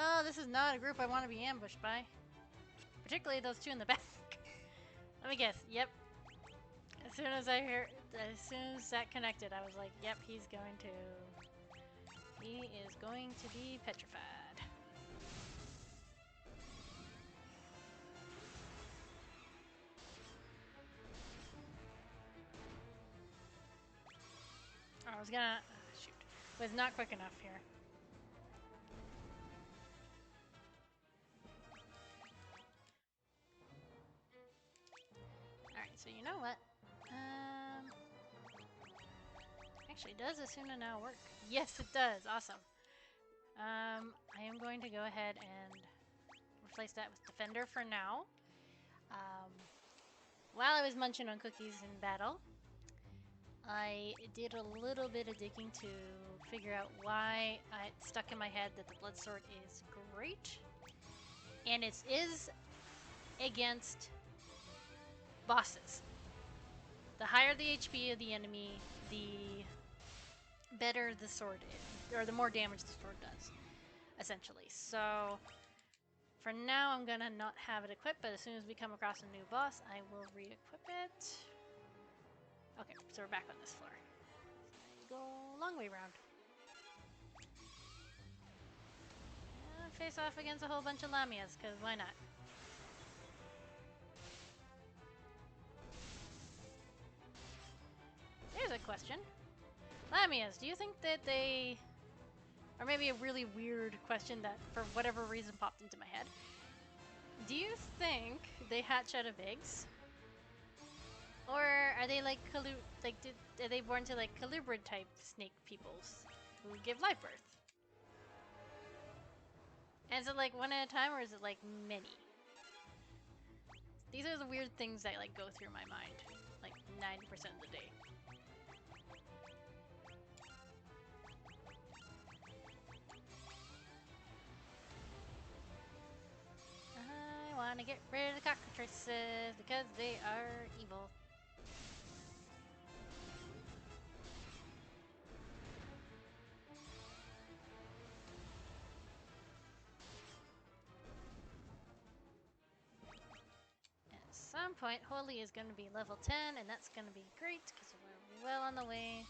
Oh, this is not a group I want to be ambushed by. Particularly those 2 in the back. Let me guess. Yep. As soon as that connected, I was like, yep, he is going to be petrified. I was gonna, shoot, was not quick enough here. Alright, so you know what? Actually, does Asuna now work? Yes, it does. Awesome. I am going to go ahead and replace that with Defender for now. While I was munching on cookies in battle, I did a little bit of digging to figure out why it stuck in my head that the Blood Sword is great. And it is against bosses. The higher the HP of the enemy, the better the sword is, or the more damage the sword does, essentially. So for now, I'm gonna not have it equipped, but as soon as we come across a new boss, I will re-equip it. Okay, so we're back on this floor. So go long way round. And face off against a whole bunch of Lamias, because why not? Here's a question. Lamias, do you think that they... Or maybe a really weird question that, for whatever reason, popped into my head. Do you think they hatch out of eggs? Or are they like are they born to like colubrid type snake peoples who give live birth? And is it like one at a time or is it like many? These are the weird things that like go through my mind like 90% of the day. I want to get rid of the cockatrices because they are evil. At some point, Holy is going to be level 10, and that's going to be great because we're well on the way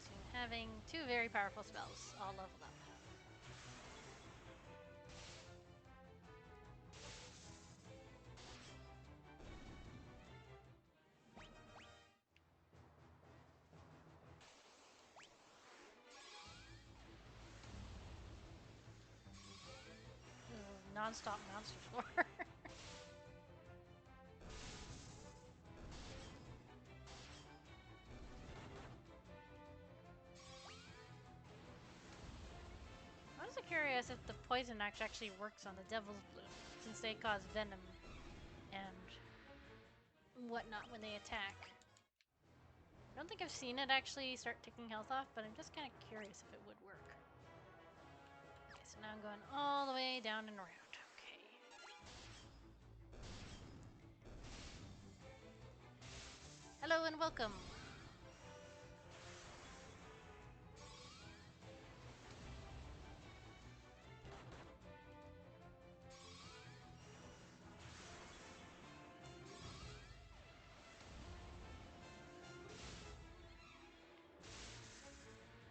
to having 2 very powerful spells all leveled up. Non-stop monster floor. I'm also curious if the poison axe actually works on the Devil's Bloom, since they cause venom and whatnot when they attack. I don't think I've seen it actually start taking health off, but I'm just kind of curious if it would work. Okay, so now I'm going all the way down and around. Okay. Hello and welcome.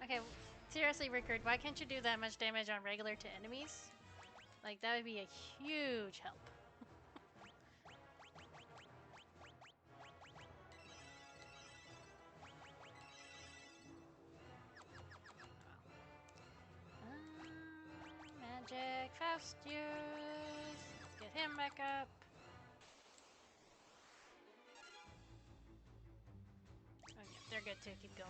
Okay, seriously, Rickard, why can't you do that much damage on regular to enemies? Like, that would be a huge help. Magic Faustius. Let's get him back up. Oh yeah, they're good too. Keep going.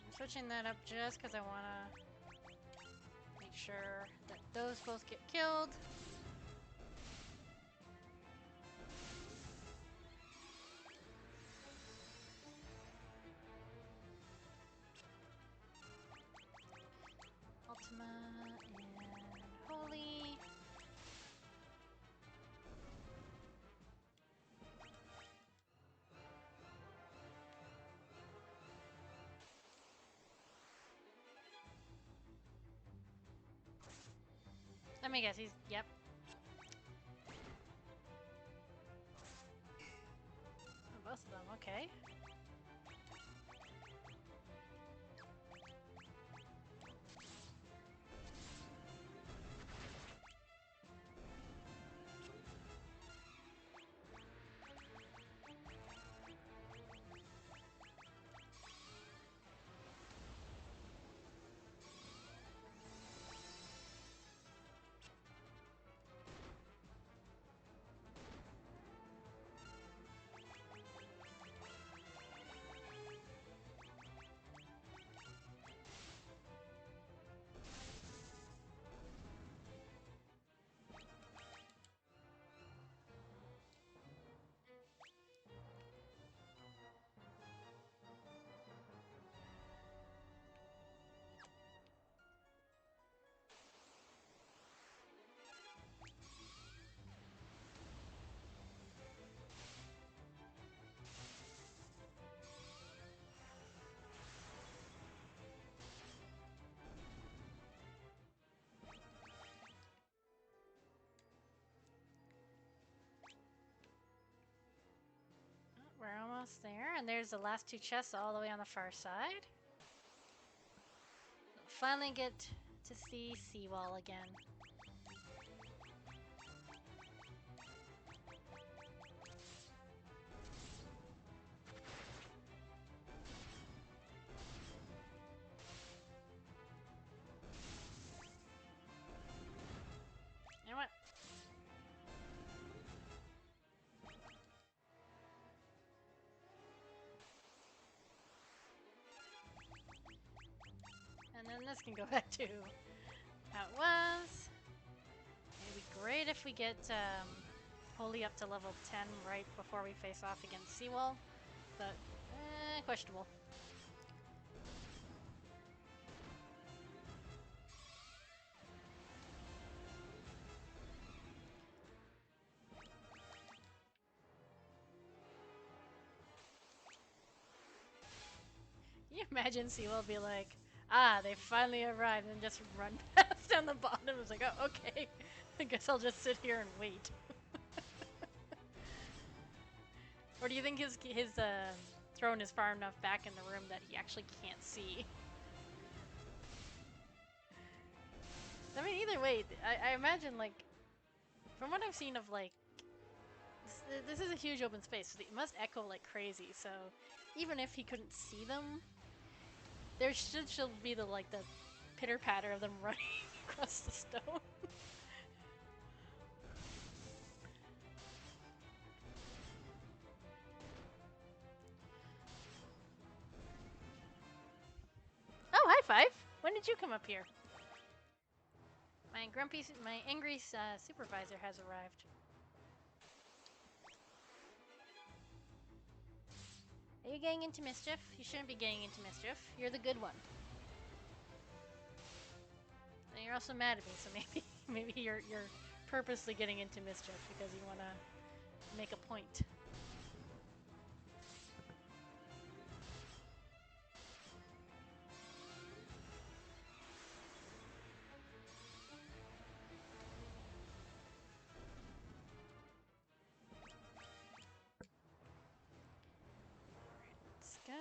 I'm switching that up just because I want to make sure that those both get killed. me guess. He's yep. Oh, both of them. Okay. We're almost there, and there's the last two chests all the way on the far side. Finally get to see Seawall again. You know what? And then this can go back to how it was. It'd be great if we get Holy up to level 10 right before we face off against Seawall, but questionable. Can you imagine Seawall be like, ah, they finally arrived, and just run past down the bottom? It's like, oh, okay. I guess I'll just sit here and wait. Or do you think his throne is far enough back in the room that he actually can't see? I mean, either way, I imagine, like, from what I've seen of, like, this is a huge open space, so it must echo like crazy, so even if he couldn't see them, there should still be the, like, the pitter-patter of them running across the stone. Oh, high five! When did you come up here? My angry supervisor has arrived. Are you getting into mischief? You shouldn't be getting into mischief. You're the good one. And you're also mad at me, so maybe you're purposely getting into mischief because you want to make a point. Let's go.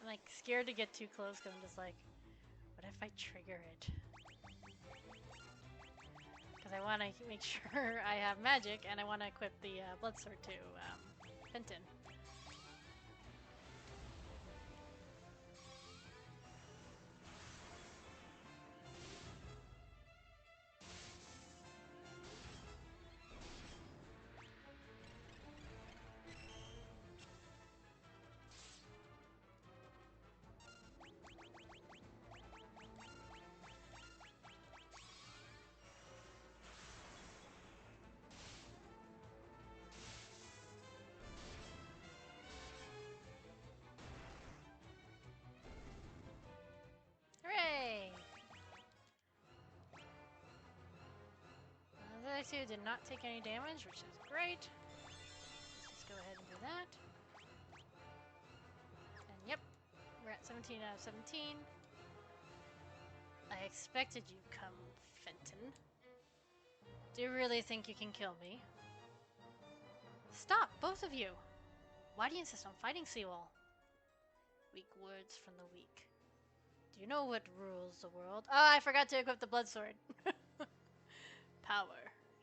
I'm like scared to get too close because I'm just like, what if I trigger it? Because I want to make sure I have magic and I want to equip the blood sword to Fenton. two did not take any damage, which is great. Let's just go ahead and do that. And yep, we're at 17 out of 17. I expected you'd come, Fenton. Do you really think you can kill me? Stop, both of you! Why do you insist on fighting, Seawall? Weak words from the weak. Do you know what rules the world? Oh, I forgot to equip the blood sword. Power.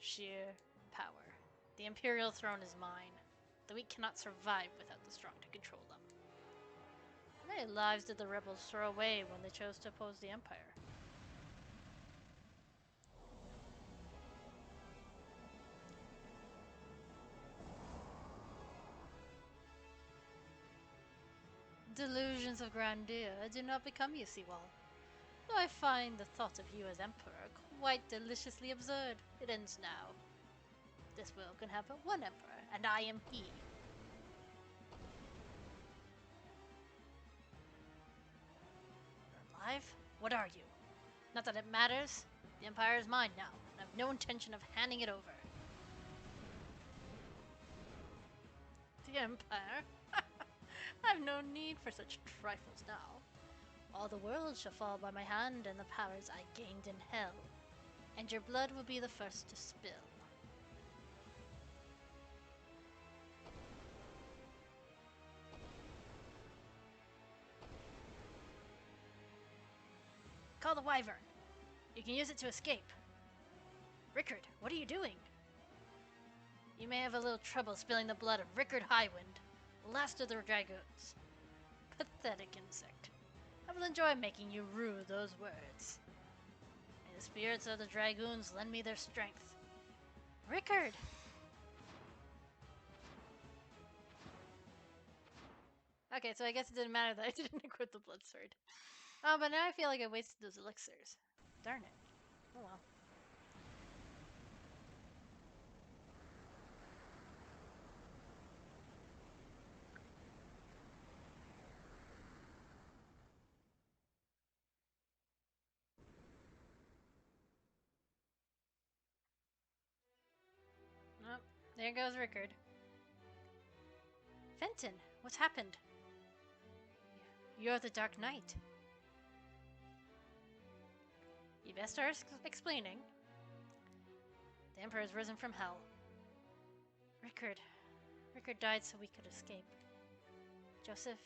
Sheer power. The Imperial throne is mine. The weak cannot survive without the strong to control them. How many lives did the rebels throw away when they chose to oppose the Empire? Delusions of grandeur do not become you, Seawall. Though I find the thought of you as Emperor quite deliciously absurd. It ends now. This world can have but one Emperor, and I am he. You're alive? What are you? Not that it matters. The Empire is mine now, and I have no intention of handing it over. The Empire? I have no need for such trifles now. All the world shall fall by my hand and the powers I gained in hell, and your blood will be the first to spill. Call the Wyvern. You can use it to escape. Rickard, what are you doing? You may have a little trouble spilling the blood of Rickard Highwind, the last of the dragoons. Pathetic insect. I will enjoy making you rue those words. May the spirits of the dragoons lend me their strength. Rickard! Okay, so I guess it didn't matter that I didn't equip the blood sword. Oh, but now I feel like I wasted those elixirs. Darn it. Oh well. Oh, there goes Rickard. Fenton, what's happened? You're the Dark Knight. You best start explaining. The Emperor has risen from hell. Rickard died so we could escape. Joseph,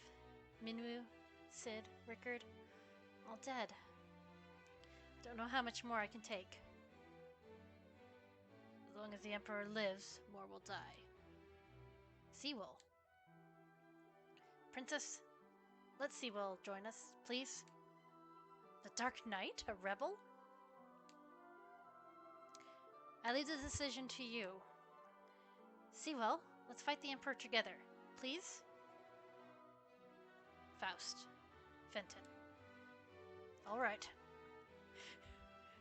Minwu, Sid, Rickard, all dead. Don't know how much more I can take. As long as the Emperor lives, more will die. Sewell. Princess, let Sewell join us, please. The Dark Knight? A rebel? I leave the decision to you. Sewell, let's fight the Emperor together, please. Faust. Fenton. Alright.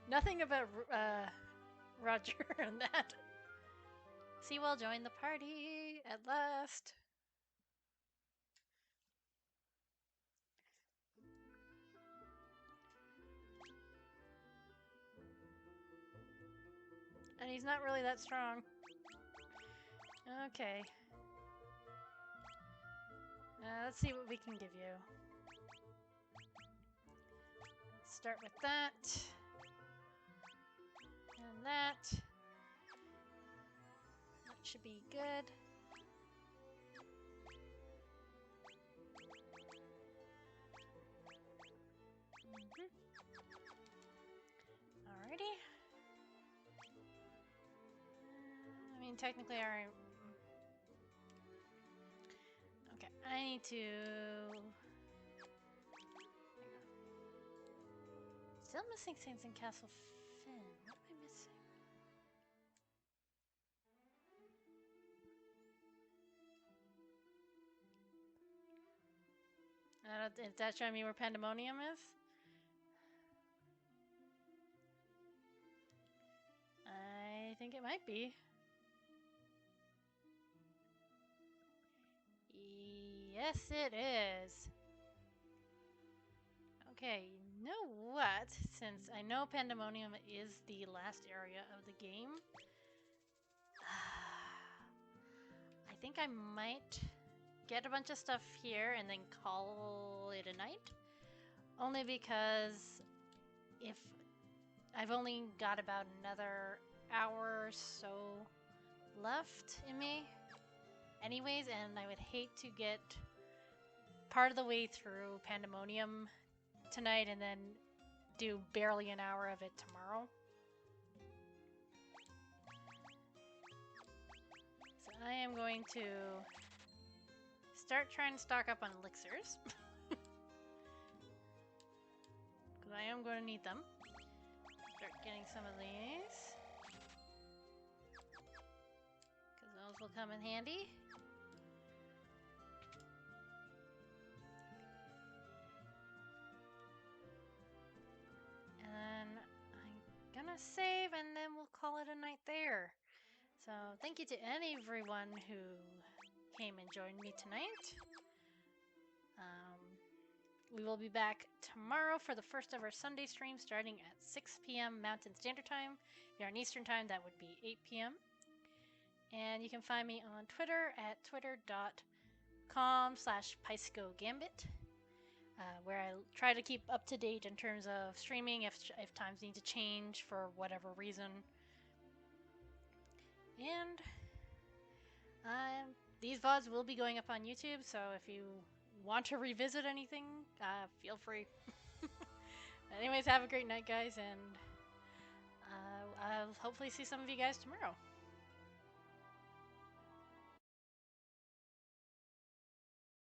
Nothing about Roger and that. Sewell joined the party at last. And he's not really that strong. Okay. Let's see what we can give you. Let's start with that. And that. That should be good. Alrighty. I mean, technically, our... Okay, I need to... Still missing things in Castle Finn. What am I missing? Is that showing me where Pandemonium is? I think it might be. Yes, it is. Okay, you know what? Since I know Pandemonium is the last area of the game, think I might get a bunch of stuff here and then call it a night. Only because if I've only got about another hour or so left in me anyways, and I would hate to get part of the way through Pandemonium tonight and then do barely an hour of it tomorrow. So I am going to start trying to stock up on elixirs. Because I am going to need them. Start getting some of these. Because those will come in handy. And then I'm gonna save and then we'll call it a night there. So thank you to everyone who came and joined me tonight. We will be back tomorrow for the first ever Sunday stream starting at 6 p.m. Mountain Standard Time. If you're on Eastern Time, that would be 8 p.m. And you can find me on Twitter at twitter.com/Pyschogambit, where I try to keep up to date in terms of streaming if times need to change for whatever reason. And these VODs will be going up on YouTube, so if you want to revisit anything, feel free. Anyways, have a great night, guys, and I'll hopefully see some of you guys tomorrow.